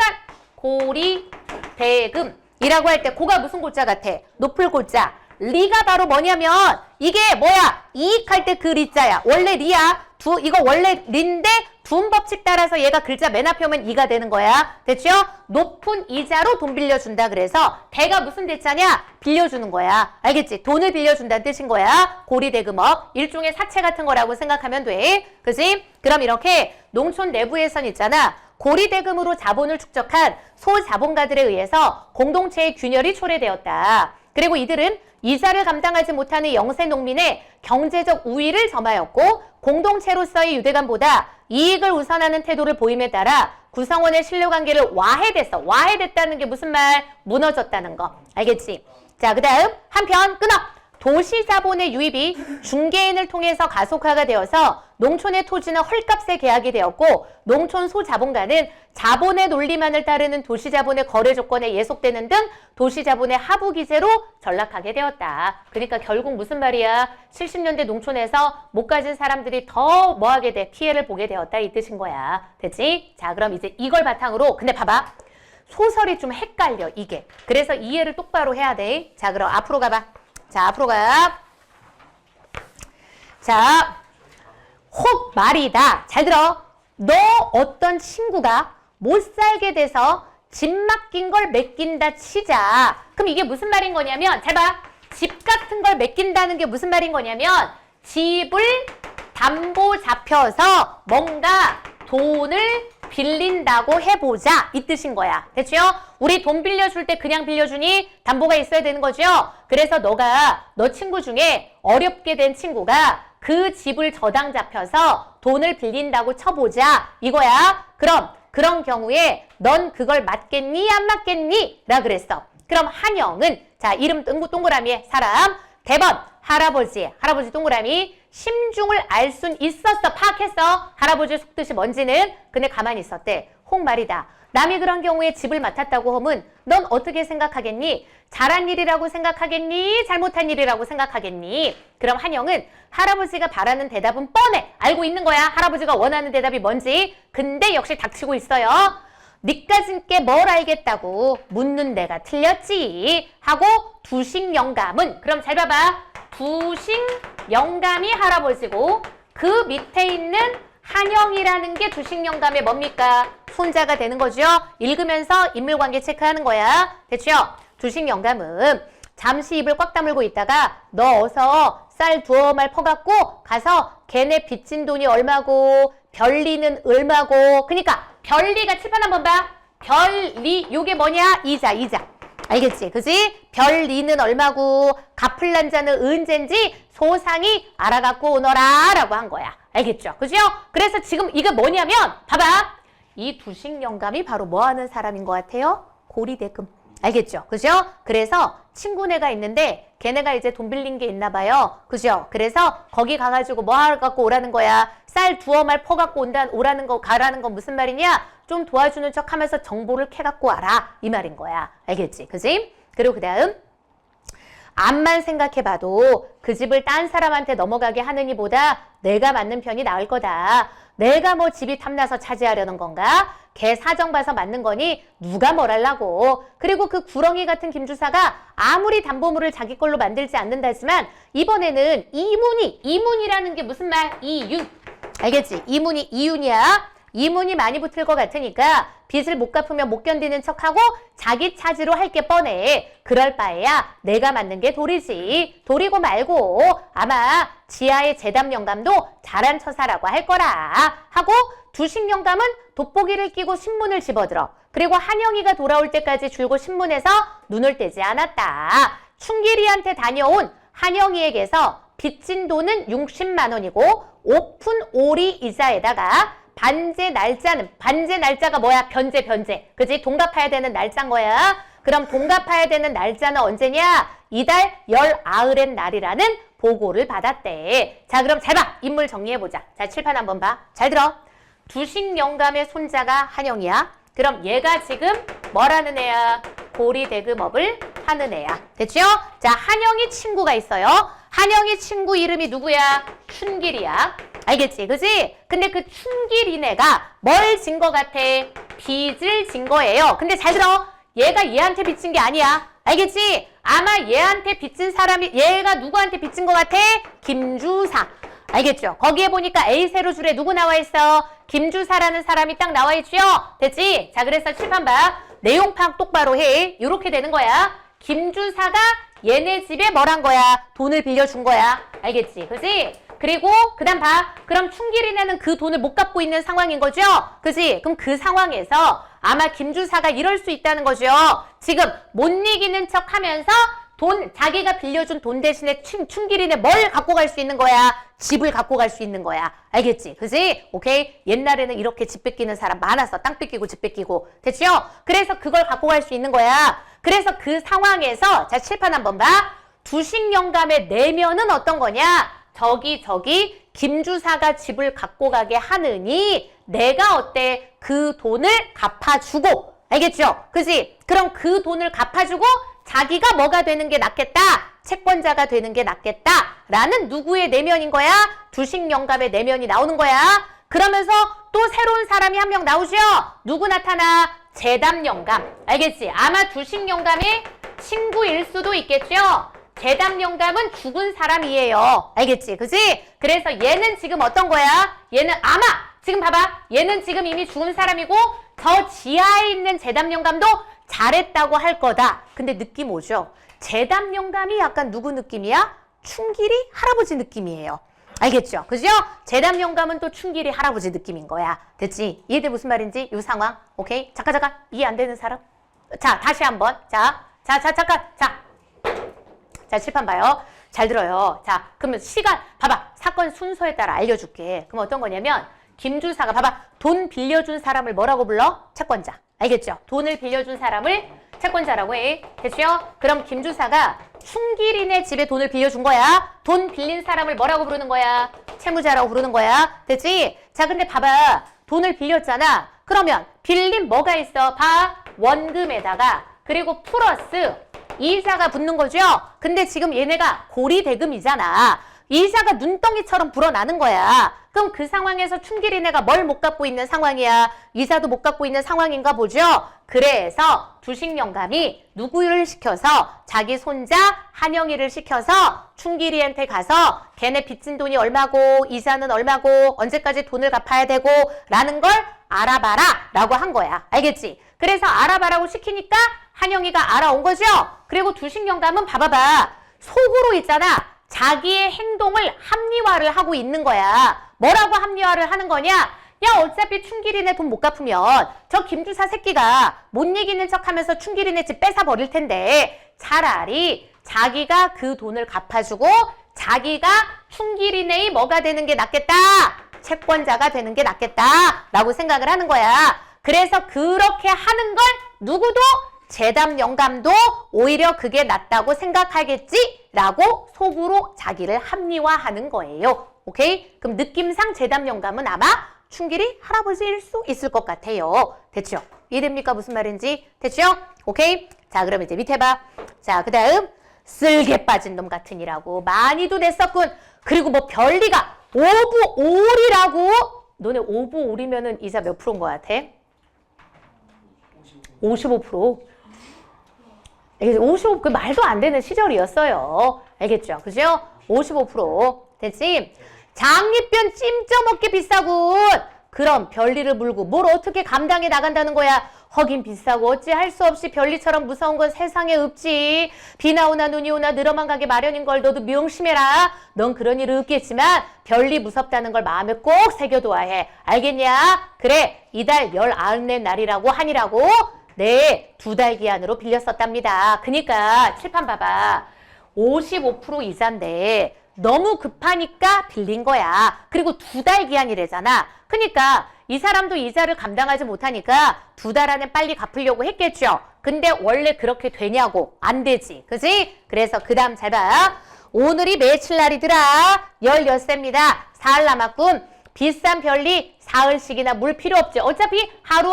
[SPEAKER 1] 고리대금이라고 할 때 고가 무슨 고자 같아? 높을 고자. 리가 바로 뭐냐면 이게 뭐야? 이익할 때 그 리자야. 원래 리야. 이거 원래 리인데 둔 법칙 따라서 얘가 글자 맨 앞에 오면 이가 되는 거야. 됐죠? 높은 이자로 돈 빌려준다. 그래서 대가 무슨 대자냐? 빌려주는 거야. 알겠지? 돈을 빌려준다는 뜻인 거야. 고리대금업. 일종의 사채 같은 거라고 생각하면 돼. 그지? 그럼 이렇게 농촌 내부에선 있잖아. 고리대금으로 자본을 축적한 소자본가들에 의해서 공동체의 균열이 초래되었다. 그리고 이들은 이자를 감당하지 못하는 영세 농민의 경제적 우위를 점하였고 공동체로서의 유대감보다 이익을 우선하는 태도를 보임에 따라 구성원의 신뢰관계를 와해됐어. 와해됐다는 게 무슨 말? 무너졌다는 거. 알겠지? 자, 그 다음 한편 끊어. 도시자본의 유입이 중개인을 통해서 가속화가 되어서 농촌의 토지는 헐값에 계약이 되었고 농촌 소자본가는 자본의 논리만을 따르는 도시자본의 거래 조건에 예속되는 등 도시자본의 하부기재로 전락하게 되었다. 그러니까 결국 무슨 말이야? 70년대 농촌에서 못 가진 사람들이 더 뭐하게 돼? 피해를 보게 되었다 이 뜻인 거야. 됐지? 자, 그럼 이제 이걸 바탕으로 근데 봐봐. 소설이 좀 헷갈려 이게. 그래서 이해를 똑바로 해야 돼. 자, 그럼 앞으로 가봐. 자, 앞으로 가. 자, 혹 말이다. 잘 들어. 너 어떤 친구가 못 살게 돼서 집 맡긴 걸 맡긴다 치자. 그럼 이게 무슨 말인 거냐면 잘 봐. 집 같은 걸 맡긴다는 게 무슨 말인 거냐면 집을 담보 잡혀서 뭔가 돈을 빌린다고 해보자 이 뜻인 거야. 됐죠? 우리 돈 빌려줄 때 그냥 빌려주니 담보가 있어야 되는 거죠? 그래서 너 친구 중에 어렵게 된 친구가 그 집을 저당 잡혀서 돈을 빌린다고 쳐보자 이거야. 그럼 그런 경우에 넌 그걸 맞겠니 안 맞겠니? 라 그랬어. 그럼 한영은 자 이름 동그라미에 사람 대번 할아버지 동그라미 심중을 알 순 있었어. 파악했어. 할아버지 속뜻이 뭔지는. 근데 가만히 있었대. 혹 말이다. 남이 그런 경우에 집을 맡았다고 하면 넌 어떻게 생각하겠니? 잘한 일이라고 생각하겠니? 잘못한 일이라고 생각하겠니? 그럼 한영은 할아버지가 바라는 대답은 뻔해. 알고 있는 거야. 할아버지가 원하는 대답이 뭔지. 근데 역시 닥치고 있어요. 니까짓게 뭘 알겠다고 묻는 내가 틀렸지 하고 두식 영감은 그럼 잘 봐봐. 두식 영감이 할아버지고 그 밑에 있는 한영이라는 게 두식 영감의 뭡니까? 손자가 되는 거죠. 읽으면서 인물관계 체크하는 거야. 됐죠? 두식 영감은 잠시 입을 꽉 다물고 있다가 너 어서 쌀 두어 말 퍼갖고 가서 걔네 빚진 돈이 얼마고 별리는 얼마고. 그러니까 별리가 칠판 한번 봐. 별리 요게 뭐냐? 이자. 알겠지? 그지? 별리는 얼마고 갚을 자는 언젠지 소상히 알아갖고 오너라 라고 한 거야. 알겠죠? 그죠? 그래서 지금 이게 뭐냐면 봐봐. 이 두식 영감이 바로 뭐 하는 사람인 것 같아요? 고리대금. 알겠죠? 그죠? 그래서 친구네가 있는데 걔네가 이제 돈 빌린 게 있나 봐요. 그죠? 그래서 거기 가가지고 뭐 하러 갖고 오라는 거야? 쌀 두어 말 퍼갖고 오라는 거 가라는 건 무슨 말이냐? 좀 도와주는 척 하면서 정보를 캐갖고 와라. 이 말인 거야. 알겠지? 그지? 그리고 그 다음 암만 생각해봐도 그 집을 딴 사람한테 넘어가게 하는 이보다 내가 맞는 편이 나을 거다. 내가 뭐 집이 탐나서 차지하려는 건가? 걔 사정 봐서 맞는 거니 누가 뭘 하려고. 그리고 그 구렁이 같은 김주사가 아무리 담보물을 자기 걸로 만들지 않는다지만 이번에는 이문이라는 게 무슨 말? 이윤. 알겠지? 이문이 이윤이야. 이문이 많이 붙을 것 같으니까 빚을 못 갚으면 못 견디는 척하고 자기 차지로 할 게 뻔해. 그럴 바에야 내가 맞는 게 도리지. 도리고 말고 아마 지하의 재담 영감도 잘한 처사라고 할 거라 하고 두식 영감은 돋보기를 끼고 신문을 집어들어. 그리고 한영이가 돌아올 때까지 줄곧 신문에서 눈을 떼지 않았다. 춘길이한테 다녀온 한영이에게서 빚진 돈은 60만 원이고 오픈 오리 이자에다가 반제 날짜가 뭐야? 변제. 그지? 돈 갚아야 되는 날짜인 거야. 그럼 돈 갚아야 되는 날짜는 언제냐? 이달 열 아흘의 날이라는 보고를 받았대. 자, 그럼 잘 봐. 인물 정리해보자. 자, 칠판 한번 봐. 잘 들어. 두식 영감의 손자가 한영이야. 그럼 얘가 지금 뭐라는 애야? 고리대금업을 하는 애야. 됐죠? 자, 한영이 친구가 있어요. 한영이 친구 이름이 누구야? 춘길이야. 알겠지? 그지? 근데 그 춘길이네가 뭘 진 거 같아? 빚을 진 거예요. 근데 잘 들어. 얘가 얘한테 빚진 게 아니야. 알겠지? 아마 얘한테 빚진 사람이, 얘가 누구한테 빚진 거 같아? 김주사. 알겠죠? 거기에 보니까 A 세로 줄에 누구 나와 있어? 김주사라는 사람이 딱 나와 있죠? 됐지? 자, 그래서 칠판 봐. 내용 파악 똑바로 해. 이렇게 되는 거야. 김주사가 얘네 집에 뭘 한 거야? 돈을 빌려준 거야. 알겠지? 그지? 그리고 그 다음 봐. 그럼 춘길이네는 그 돈을 못 갚고 있는 상황인 거죠? 그지? 그럼 그 상황에서 아마 김주사가 이럴 수 있다는 거죠. 지금 못 이기는 척 하면서 자기가 빌려준 돈 대신에 춘길이네 뭘 갖고 갈 수 있는 거야? 집을 갖고 갈 수 있는 거야. 알겠지? 그지? 오케이? 옛날에는 이렇게 집 뺏기는 사람 많았어. 땅 뺏기고 집 뺏기고. 됐죠? 그래서 그걸 갖고 갈 수 있는 거야. 그래서 그 상황에서 자, 칠판 한번 봐. 두식 영감의 내면은 어떤 거냐? 저기 김주사가 집을 갖고 가게 하느니 내가 어때? 그 돈을 갚아주고. 알겠죠? 그지? 그럼 그 돈을 갚아주고 자기가 뭐가 되는 게 낫겠다? 채권자가 되는 게 낫겠다. 라는 누구의 내면인 거야? 두식 영감의 내면이 나오는 거야. 그러면서 또 새로운 사람이 한 명 나오죠? 누구 나타나? 재담 영감. 알겠지? 아마 두식 영감의 친구일 수도 있겠죠? 재담 영감은 죽은 사람이에요. 알겠지? 그지? 그래서 얘는 지금 어떤 거야? 얘는 아마 지금 봐봐. 얘는 지금 이미 죽은 사람이고 저 지하에 있는 재담 영감도 잘했다고 할 거다. 근데 느낌 오죠? 재담 영감이 약간 누구 느낌이야? 춘길이 할아버지 느낌이에요. 알겠죠? 그죠? 재담 영감은 또 춘길이 할아버지 느낌인 거야. 됐지? 이해돼 무슨 말인지? 이 상황. 오케이? 잠깐. 이해 안 되는 사람? 자, 다시 한번. 잠깐. 자, 칠판 봐요. 잘 들어요. 자, 그러면 시간, 봐봐. 사건 순서에 따라 알려줄게. 그럼 어떤 거냐면, 김주사가, 봐봐. 돈 빌려준 사람을 뭐라고 불러? 채권자. 알겠죠? 돈을 빌려준 사람을 채권자라고 해. 됐죠? 그럼 김주사가 춘길이네 집에 돈을 빌려준 거야. 돈 빌린 사람을 뭐라고 부르는 거야? 채무자라고 부르는 거야. 됐지? 자, 근데 봐봐. 돈을 빌렸잖아. 그러면 빌린 뭐가 있어? 봐. 원금에다가 그리고 플러스 이자가 붙는 거죠? 근데 지금 얘네가 고리대금이잖아. 이자가 눈덩이처럼 불어나는 거야. 그럼 그 상황에서 춘길이네가 뭘 못 갚고 있는 상황이야? 이자도 못 갚고 있는 상황인가 보죠? 그래서 두식 영감이 누구를 시켜서 자기 손자 한영이를 시켜서 춘길이한테 가서 걔네 빚진 돈이 얼마고 이자는 얼마고 언제까지 돈을 갚아야 되고 라는 걸 알아봐라 라고 한 거야. 알겠지? 그래서 알아봐라고 시키니까 한영이가 알아온 거죠? 그리고 두식 영감은 봐봐봐. 속으로 있잖아. 자기의 행동을 합리화를 하고 있는 거야. 뭐라고 합리화를 하는 거냐? 야, 어차피 춘길이네 돈 못 갚으면 저 김주사 새끼가 못 이기는 척하면서 춘길이네 집 뺏어버릴 텐데 차라리 자기가 그 돈을 갚아주고 자기가 춘길이네의 뭐가 되는 게 낫겠다? 채권자가 되는 게 낫겠다 라고 생각을 하는 거야. 그래서 그렇게 하는 걸 누구도 재담 영감도 오히려 그게 낫다고 생각하겠지? 라고 속으로 자기를 합리화하는 거예요. 오케이? 그럼 느낌상 재담 영감은 아마 춘길이 할아버지일 수 있을 것 같아요. 됐죠? 이해됩니까? 무슨 말인지? 됐죠? 오케이? 자, 그럼 이제 밑에 봐. 자, 그 다음 쓸개 빠진 놈 같으니라고 많이도 냈었군. 그리고 뭐 별리가 오부 올이라고? 너네 오부 올이면은 이자 몇 프로인 것 같아? 55%. 55%, 그 말도 안 되는 시절이었어요. 알겠죠? 그죠? 55%. 됐지? 장립변 찜쪄먹기 비싸군. 그럼 별리를 물고 뭘 어떻게 감당해 나간다는 거야. 허긴 비싸고 어찌 할 수 없이 별리처럼 무서운 건 세상에 없지. 비나 오나 눈이 오나 늘어만 가게 마련인 걸 너도 명심해라. 넌 그런 일 없겠지만 별리 무섭다는 걸 마음에 꼭 새겨둬야 해. 알겠냐? 그래, 이달 19네 날이라고 하니라고? 네, 2달 기한으로 빌렸었답니다. 그니까 칠판 봐봐. 55% 이자인데 너무 급하니까 빌린 거야. 그리고 2달 기한이래잖아. 그니까 이 사람도 이자를 감당하지 못하니까 2달 안에 빨리 갚으려고 했겠죠. 근데 원래 그렇게 되냐고. 안 되지. 그지? 그래서 그 다음 잘 봐. 오늘이 며칠 날이더라? 16세입니다. 사흘 남았군. 비싼 별리 사흘씩이나 물 필요 없지. 어차피 하루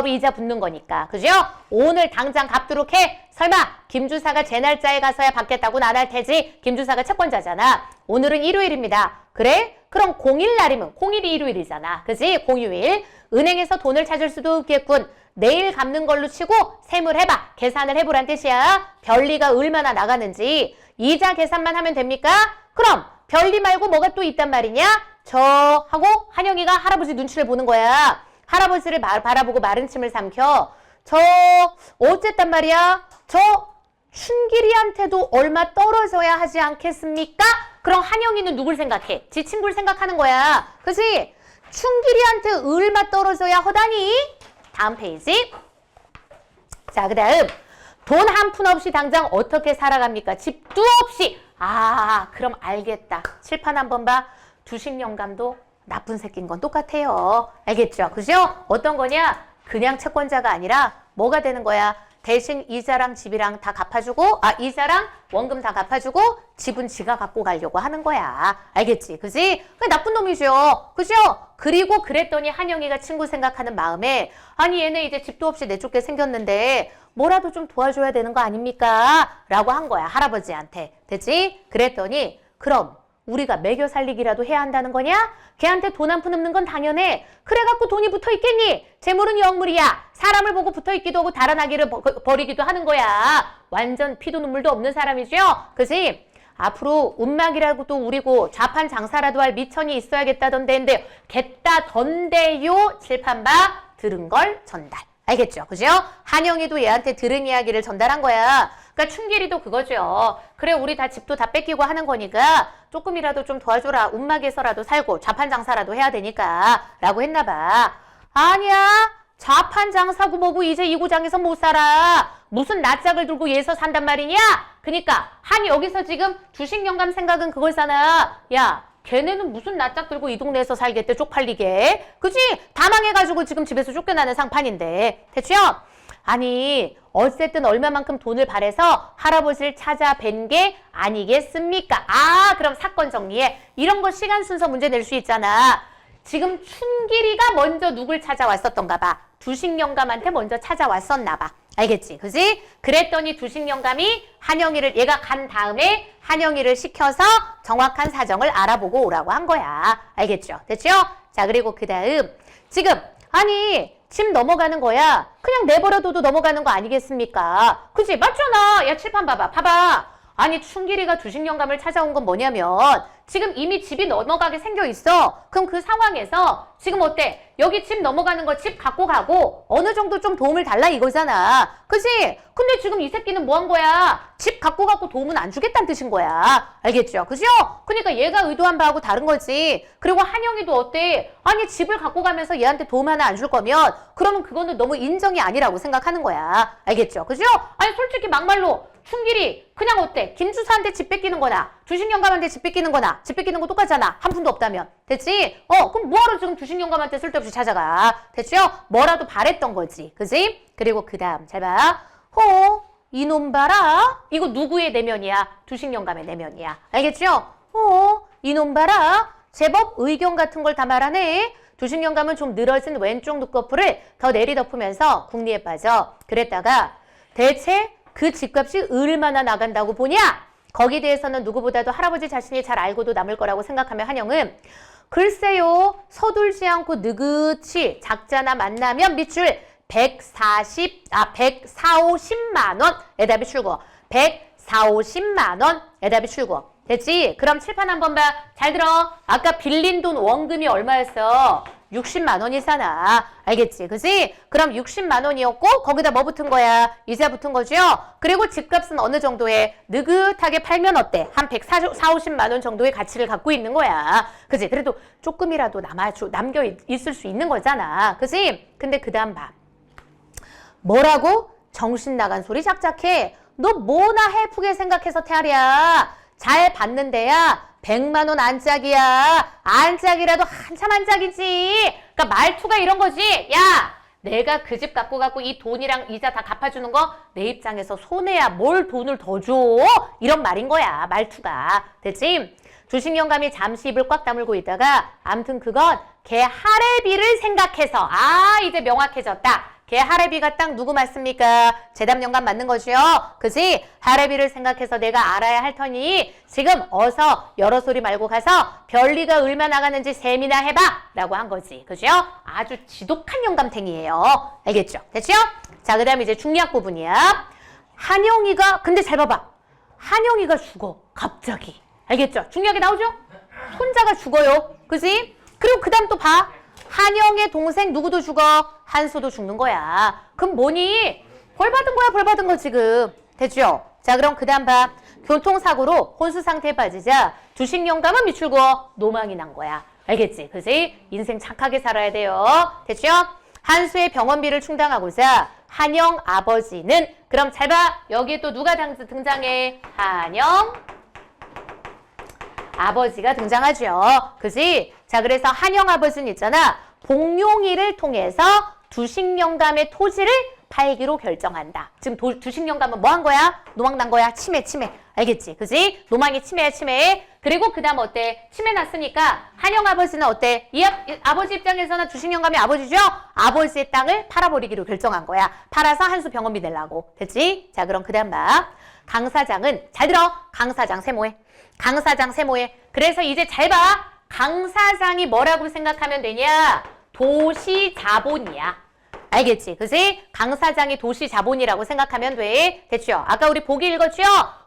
[SPEAKER 1] 이자 붙는 거니까. 그죠? 오늘 당장 갚도록 해. 설마 김주사가 제 날짜에 가서야 받겠다고는 안 할 테지. 김주사가 채권자잖아. 오늘은 일요일입니다. 그래? 그럼 공일 날이면 공일이 일요일이잖아. 그지? 공휴일. 은행에서 돈을 찾을 수도 없겠군. 내일 갚는 걸로 치고 셈을 해봐. 계산을 해보란 뜻이야. 별리가 얼마나 나가는지. 이자 계산만 하면 됩니까? 그럼 별리 말고 뭐가 또 있단 말이냐? 저 하고 한영이가 할아버지 눈치를 보는 거야. 할아버지를 바라보고 마른 침을 삼켜. 저 어쨌단 말이야? 저 춘길이한테도 얼마 떨어져야 하지 않겠습니까? 그럼 한영이는 누굴 생각해? 지 친구를 생각하는 거야. 그치? 춘길이한테 얼마 떨어져야 하다니? 다음 페이지. 자, 그 다음 돈 한 푼 없이 당장 어떻게 살아갑니까? 집도 없이. 아, 그럼 알겠다. 칠판 한번 봐. 주식 영감도 나쁜 새끼인 건 똑같아요. 알겠죠? 그죠? 어떤 거냐? 그냥 채권자가 아니라 뭐가 되는 거야? 대신 이자랑 집이랑 다 갚아주고, 이자랑 원금 다 갚아주고, 집은 지가 갖고 가려고 하는 거야. 알겠지? 그지? 나쁜 놈이죠. 그죠? 그리고 그랬더니 한영이가 친구 생각하는 마음에, 아니, 얘네 이제 집도 없이 내쫓게 생겼는데, 뭐라도 좀 도와줘야 되는 거 아닙니까? 라고 한 거야, 할아버지한테. 됐지? 그랬더니, 그럼, 우리가 매겨 살리기라도 해야 한다는 거냐? 걔한테 돈 한 푼 없는 건 당연해. 그래갖고 돈이 붙어 있겠니? 재물은 영물이야. 사람을 보고 붙어 있기도 하고 달아나기를 버리기도 하는 거야. 완전 피도 눈물도 없는 사람이죠? 그지? 앞으로 운막이라고도 우리고 좌판 장사라도 할 미천이 있어야겠다던데 겠다던데요. 칠판 봐. 들은 걸 전달. 알겠죠? 그죠? 한영이도 얘한테 들은 이야기를 전달한 거야. 그러니까 춘길이도 그거죠. 그래, 우리 다 집도 다 뺏기고 하는 거니까 조금이라도 좀 도와줘라. 운막에서라도 살고 좌판 장사라도 해야 되니까 라고 했나 봐. 아니야. 좌판 장사고 뭐고 이제 이 구장에서 못 살아. 무슨 낯짝을 들고 얘서 산단 말이냐? 그니까 한 여기서 지금 주식 영감 생각은 그걸잖아. 야, 걔네는 무슨 낯짝 들고 이 동네에서 살겠대, 쪽팔리게. 그치? 다 망해가지고 지금 집에서 쫓겨나는 상판인데. 됐죠? 아니, 어쨌든 얼마만큼 돈을 발해서 할아버지를 찾아뵌 게 아니겠습니까? 그럼 사건 정리해. 이런 거 시간 순서 문제 낼 수 있잖아. 지금 춘길이가 먼저 누굴 찾아왔었던가 봐. 주식 영감한테 먼저 찾아왔었나 봐. 알겠지? 그지? 그랬더니 주식 영감이 한영이를, 얘가 간 다음에 한영이를 시켜서 정확한 사정을 알아보고 오라고 한 거야. 알겠죠? 됐죠? 자, 그리고 그 다음. 지금, 아니, 집 넘어가는 거야. 그냥 내버려둬도 넘어가는 거 아니겠습니까? 그지? 맞잖아. 야, 칠판 봐봐. 봐봐. 아니, 춘길이가 주식 영감을 찾아온 건 뭐냐면 지금 이미 집이 넘어가게 생겨 있어. 그럼 그 상황에서 지금 어때? 여기 집 넘어가는 거 집 갖고 가고 어느 정도 좀 도움을 달라 이거잖아. 그치? 근데 지금 이 새끼는 뭐 한 거야? 집 갖고 가고 도움은 안 주겠다는 뜻인 거야. 알겠죠? 그죠? 그러니까 얘가 의도한 바하고 다른 거지. 그리고 한영이도 어때? 아니, 집을 갖고 가면서 얘한테 도움 하나 안 줄 거면 그러면 그거는 너무 인정이 아니라고 생각하는 거야. 알겠죠? 그죠? 아니, 솔직히 막말로 춘길이 그냥 어때? 김주사한테 집 뺏기는 거나 주식영감한테 집 뺏기는 거나 집 뺏기는 거 똑같잖아. 한 푼도 없다면. 됐지? 그럼 뭐하러 지금 주식영감한테 쓸데없이 찾아가? 됐죠? 뭐라도 바랬던 거지. 그지? 그리고 그 다음 잘 봐. 이놈 봐라. 이거 누구의 내면이야? 주식영감의 내면이야. 알겠죠? 이놈 봐라. 제법 의견 같은 걸 다 말하네. 주식영감은 좀 늘어진 왼쪽 눈꺼풀을 더 내리덮으면서 궁리에 빠져. 그랬다가 대체 그 집값이 얼마나 나간다고 보냐? 거기에 대해서는 누구보다도 할아버지 자신이 잘 알고도 남을 거라고 생각하며 한영은 글쎄요, 서둘지 않고 느긋이 작자나 만나면 밑줄 140, 50만 원 애답이 출고. 140, 50만 원 애답이 출고. 됐지? 그럼 칠판 한번 봐. 잘 들어. 아까 빌린 돈 원금이 얼마였어? 60만 원이잖아. 알겠지? 그지? 그럼 60만 원이었고 거기다 뭐 붙은 거야? 이자 붙은 거죠? 그리고 집값은 어느 정도에 느긋하게 팔면 어때? 한 140, 50만 원 정도의 가치를 갖고 있는 거야. 그지? 그래도 조금이라도 남겨 있을 수 있는 거잖아. 그지? 근데 그 다음 봐. 뭐라고? 정신 나간 소리 작작해. 너 뭐나 해프게 생각해서 태아리야. 잘 받는데야 100만 원 안짝이야. 안짝이라도 한참 안짝이지. 그러니까 말투가 이런 거지. 야, 내가 그 집 갖고 이 돈이랑 이자 다 갚아주는 거 내 입장에서 손해야. 뭘 돈을 더 줘? 이런 말인 거야. 말투가. 됐지? 주식영감이 잠시 입을 꽉 다물고 있다가 암튼 그건 걔 할애비를 생각해서 이제 명확해졌다. 걔 할애비가 딱 누구 맞습니까? 재담영감 맞는 거죠? 그지? 할애비를 생각해서 내가 알아야 할 터니 지금 어서 여러 소리 말고 가서 별리가 얼마 나가는지 셈이나 해봐 라고 한 거지. 그죠? 아주 지독한 영감탱이에요. 알겠죠? 됐죠? 자, 그 다음에 이제 중요한 부분이야. 한영이가 근데 잘 봐봐. 한영이가 죽어. 갑자기. 알겠죠? 중요하게 나오죠? 손자가 죽어요. 그지? 그리고 그 다음 또 봐. 한영의 동생 누구도 죽어? 한수도 죽는 거야. 그럼 뭐니? 벌 받은 거야, 벌 받은 거 지금. 됐죠? 자, 그럼 그 다음 봐. 교통사고로 혼수 상태에 빠지자 주식영감은 미출고 노망이 난 거야. 알겠지? 그지? 인생 착하게 살아야 돼요. 됐죠? 한수의 병원비를 충당하고자 한영 아버지는 그럼 잘 봐. 여기에 또 누가 등장해? 한영 아버지가 등장하죠. 그지? 자, 그래서 한영 아버지는 있잖아. 복룡이를 통해서 주식영감의 토지를 팔기로 결정한다. 지금 주식영감은 뭐 한 거야? 노망 난 거야? 치매. 알겠지? 그지? 노망이 치매. 그리고 그 다음 어때? 치매 났으니까 한영 아버지는 어때? 아버지 입장에서는 주식영감이 아버지죠? 아버지의 땅을 팔아버리기로 결정한 거야. 팔아서 한수 병원비 내려고. 됐지? 자, 그럼 그 다음 봐. 강 사장은 잘 들어. 강 사장 세모해. 강 사장 세모해. 그래서 이제 잘 봐. 강 사장이 뭐라고 생각하면 되냐? 도시 자본이야. 알겠지? 그지? 강 사장이 도시 자본이라고 생각하면 돼. 됐죠? 아까 우리 보기 읽었죠?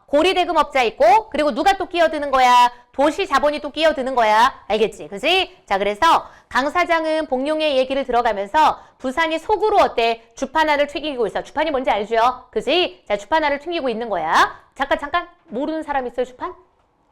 [SPEAKER 1] 고리대금업자 있고 그리고 누가 또 끼어드는 거야? 도시 자본이 또 끼어드는 거야. 알겠지? 그지? 자, 그래서 강 사장은 복룡의 얘기를 들어가면서 부산이 속으로 어때? 주파나를 튀기고 있어. 주판이 뭔지 알죠? 그지? 자, 주파나를 튀기고 있는 거야. 잠깐 모르는 사람 있어요?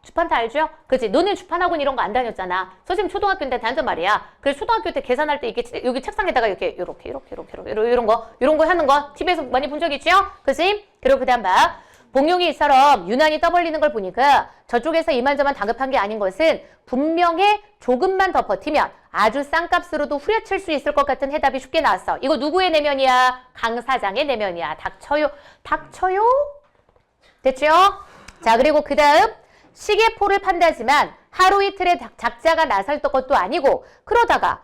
[SPEAKER 1] 주판 다 알죠? 그치? 너네 주판학원 이런 거 안 다녔잖아. 선생님 초등학교 때 다녔단 말이야. 그래서 초등학교 때 계산할 때 이렇게 여기 책상에다가 이렇게 이런 거 하는 거 TV에서 많이 본 적 있죠? 그치? 그리고 그 다음 봐. 복룡이처럼 유난히 떠벌리는 걸 보니까 저쪽에서 이만저만 다급한 게 아닌 것은 분명히 조금만 더 버티면 아주 싼 값으로도 후려칠 수 있을 것 같은 해답이 쉽게 나왔어. 이거 누구의 내면이야? 강 사장의 내면이야. 닥쳐요. 됐죠? 자, 그리고 그 다음 시계포를 판다지만 하루 이틀에 작자가 나설 것도 아니고 그러다가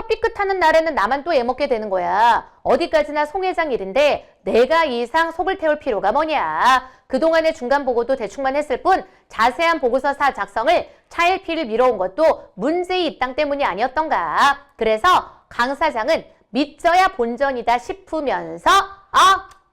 [SPEAKER 1] 삐끗하는 날에는 나만 또 애먹게 되는 거야. 어디까지나 송 회장 일인데 내가 이 이상 속을 태울 필요가 뭐냐. 그동안의 중간 보고도 대충만 했을 뿐 자세한 보고서 작성을 차일피일 미뤄온 것도 문제의 입당 때문이 아니었던가. 그래서 강 사장은 믿져야 본전이다 싶으면서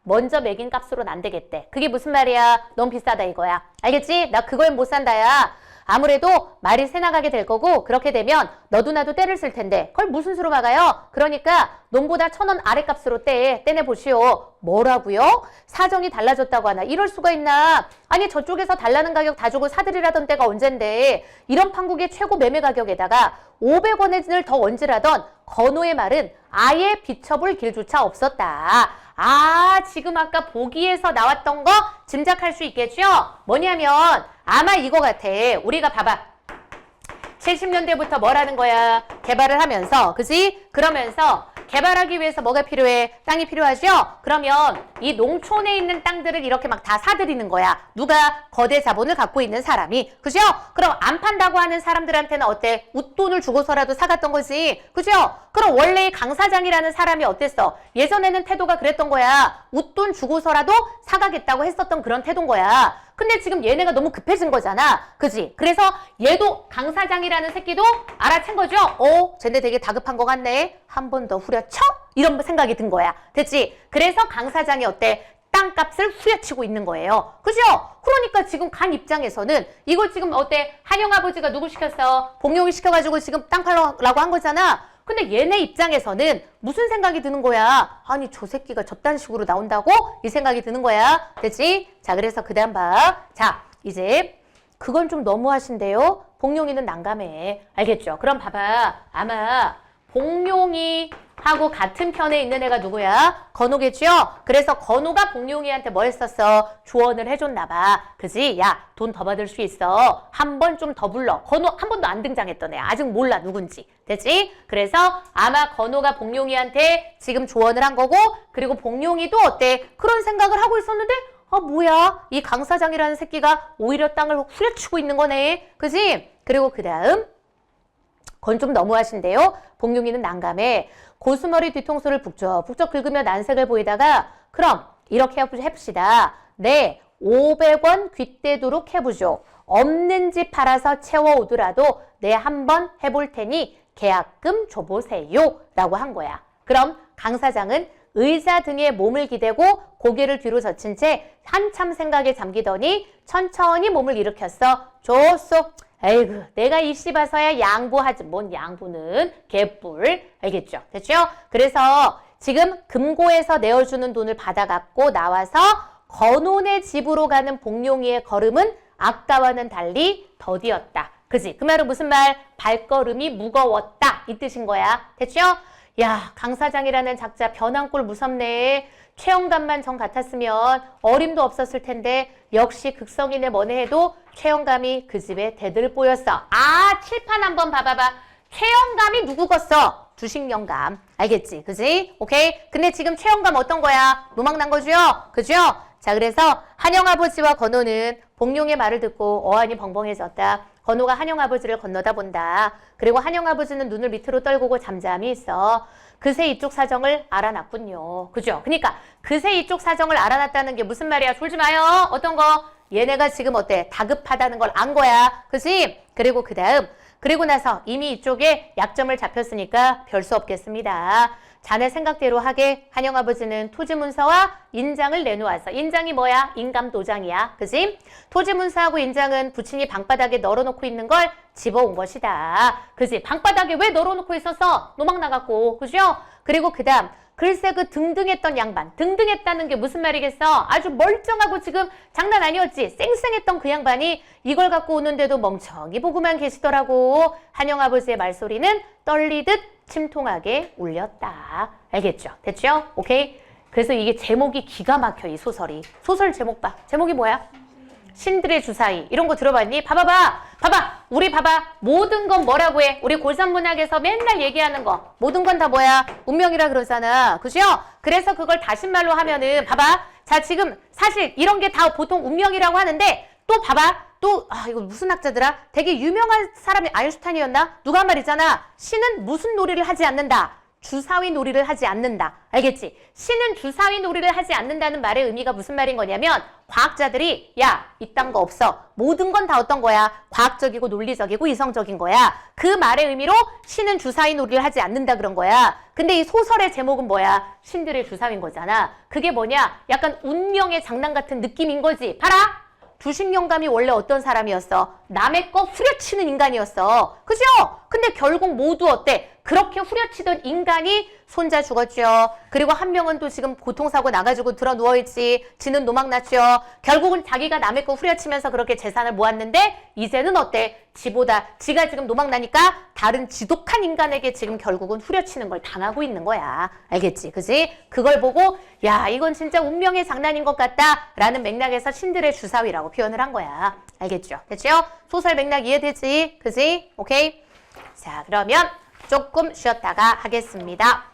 [SPEAKER 1] 먼저 매긴 값으로는 안 되겠대. 그게 무슨 말이야? 너무 비싸다 이거야. 알겠지? 나 그거엔 못 산다야. 아무래도 말이 새나가게 될 거고 그렇게 되면 너도 나도 떼를 쓸 텐데 그걸 무슨 수로 막아요? 그러니까 놈보다 1,000원 아래값으로 떼내보시오. 뭐라고요? 사정이 달라졌다고 하나? 이럴 수가 있나? 아니 저쪽에서 달라는 가격 다 주고 사들이라던 때가 언젠데 이런 판국의 최고 매매 가격에다가 500원을 더 얹으라던 건호의 말은 아예 비춰볼 길조차 없었다. 지금 아까 보기에서 나왔던 거 짐작할 수 있겠죠? 뭐냐면 아마 이거 같아. 우리가 봐봐. 70년대부터 뭘 하는 거야? 개발을 하면서, 그지? 그러면서 개발하기 위해서 뭐가 필요해? 땅이 필요하죠? 그러면 이 농촌에 있는 땅들을 이렇게 막 다 사들이는 거야. 누가? 거대 자본을 갖고 있는 사람이. 그죠? 그럼 안 판다고 하는 사람들한테는 어때? 웃돈을 주고서라도 사갔던 거지. 그죠? 그럼 원래 강 사장이라는 사람이 어땠어? 예전에는 태도가 그랬던 거야. 웃돈 주고서라도 사가겠다고 했었던 그런 태도인 거야. 근데 지금 얘네가 너무 급해진 거잖아. 그지? 그래서 얘도 강 사장이라는 새끼도 알아챈 거죠? 쟤네 되게 다급한 것 같네. 한 번 더 후려쳐? 이런 생각이 든 거야. 됐지? 그래서 강 사장이 어때? 땅값을 후려치고 있는 거예요. 그죠? 그러니까 지금 간 입장에서는 이거 지금 어때? 한영 아버지가 누구 시켰어? 복룡이 시켜가지고 지금 땅 팔라고 한 거잖아. 근데 얘네 입장에서는 무슨 생각이 드는 거야? 아니 저 새끼가 저딴 식으로 나온다고? 이 생각이 드는 거야. 됐지? 자, 그래서 그 다음 봐. 자, 이제 그건 좀 너무하신데요? 복룡이는 난감해. 알겠죠? 그럼 봐봐. 아마 복룡이 하고 같은 편에 있는 애가 누구야? 건호겠죠? 그래서 건호가 복룡이한테 뭐 했었어? 조언을 해줬나 봐. 그지? 야, 돈 더 받을 수 있어. 한 번 좀 더 불러. 건호 한 번도 안 등장했던 애야. 아직 몰라 누군지. 됐지? 그래서 아마 건호가 복룡이한테 지금 조언을 한 거고, 그리고 복룡이도 어때? 그런 생각을 하고 있었는데 뭐야? 이 강 사장이라는 새끼가 오히려 땅을 후려치고 있는 거네. 그지? 그리고 그 다음 그건 좀 너무하신데요. 복룡이는 난감해. 고수머리 뒤통수를 북적북적 긁으며 난색을 보이다가 그럼 이렇게 해봅시다. 네, 500원 귀떼도록 해보죠. 없는 집 팔아서 채워오더라도 네, 한번 해볼 테니 계약금 줘보세요. 라고 한 거야. 그럼 강 사장은 의자 등에 몸을 기대고 고개를 뒤로 젖힌 채 한참 생각에 잠기더니 천천히 몸을 일으켰어. 좋소. 에이구, 내가 이씨 봐서야 양보하지. 뭔 양보는 개뿔. 알겠죠? 됐죠? 그래서 지금 금고에서 내어주는 돈을 받아갖고 나와서 건호네 집으로 가는 복룡이의 걸음은 아까와는 달리 더디었다. 그지? 그 말은 무슨 말? 발걸음이 무거웠다. 이 뜻인 거야. 됐죠? 야, 강 사장이라는 작자 변한 꼴 무섭네. 최영감만 정 같았으면 어림도 없었을 텐데 역시 극성이네 뭐네 해도 최영감이 그 집에 대들보였어. 칠판 한번 봐봐봐. 최영감이 누구겠어? 주식영감. 알겠지? 그지? 오케이? 근데 지금 최영감 어떤 거야? 노망난 거죠? 그죠? 자, 그래서 한영아버지와 건호는 복룡의 말을 듣고 어안이 벙벙해졌다. 건호가 한영아버지를 건너다 본다. 그리고 한영아버지는 눈을 밑으로 떨구고 잠잠히 있어. 그새 이쪽 사정을 알아놨군요. 그죠? 그러니까 그새 이쪽 사정을 알아놨다는 게 무슨 말이야? 졸지 마요. 어떤 거? 얘네가 지금 어때? 다급하다는 걸 안 거야. 그치? 그리고 그 다음 그리고 나서 이미 이쪽에 약점을 잡혔으니까 별 수 없겠습니다. 자네 생각대로 하게 한영아버지는 토지문서와 인장을 내놓았어. 인장이 뭐야? 인감도장이야. 그지? 토지문서하고 인장은 부친이 방바닥에 널어놓고 있는 걸 집어온 것이다. 그지? 방바닥에 왜 널어놓고 있었어? 노막 나갔고. 그죠? 그리고 그 다음 글쎄 그 등등했던 양반. 등등했다는 게 무슨 말이겠어? 아주 멀쩡하고 지금 장난 아니었지? 쌩쌩했던 그 양반이 이걸 갖고 오는데도 멍청이 보고만 계시더라고. 한영아버지의 말소리는 떨리듯 침통하게 울렸다. 알겠죠? 됐죠? 오케이? 그래서 이게 제목이 기가 막혀, 이 소설이. 소설 제목 봐. 제목이 뭐야? 신들의 주사위. 이런 거 들어봤니? 봐봐. 우리 봐봐. 모든 건 뭐라고 해? 우리 골산문학에서 맨날 얘기하는 거. 모든 건 다 뭐야? 운명이라 그러잖아. 그죠? 그래서 그걸 다신말로 하면은 봐봐. 자, 지금 사실 이런 게 다 보통 운명이라고 하는데 또 봐봐. 또 이거 무슨 학자더라? 되게 유명한 사람이 아인슈타인이었나? 누가 한 말 있잖아. 신은 무슨 놀이를 하지 않는다. 주사위 놀이를 하지 않는다. 알겠지? 신은 주사위 놀이를 하지 않는다는 말의 의미가 무슨 말인 거냐면 과학자들이 야, 이딴 거 없어. 모든 건 다 어떤 거야? 과학적이고 논리적이고 이성적인 거야. 그 말의 의미로 신은 주사위 놀이를 하지 않는다 그런 거야. 근데 이 소설의 제목은 뭐야? 신들의 주사위인 거잖아. 그게 뭐냐? 약간 운명의 장난 같은 느낌인 거지. 봐라. 주식영감이 원래 어떤 사람이었어? 남의 거 후려치는 인간이었어. 그죠? 근데 결국 모두 어때? 그렇게 후려치던 인간이 손자 죽었죠. 그리고 한 명은 또 지금 고통사고 나가지고 들어 누워있지. 지는 노망났죠. 결국은 자기가 남의 거 후려치면서 그렇게 재산을 모았는데 이제는 어때? 지가 지금 노망나니까 다른 지독한 인간에게 지금 결국은 후려치는 걸 당하고 있는 거야. 알겠지? 그지? 그걸 보고 야, 이건 진짜 운명의 장난인 것 같다 라는 맥락에서 신들의 주사위라고 표현을 한 거야. 알겠죠? 됐죠? 소설 맥락 이해되지? 그지? 오케이? 자, 그러면 조금 쉬었다가 하겠습니다.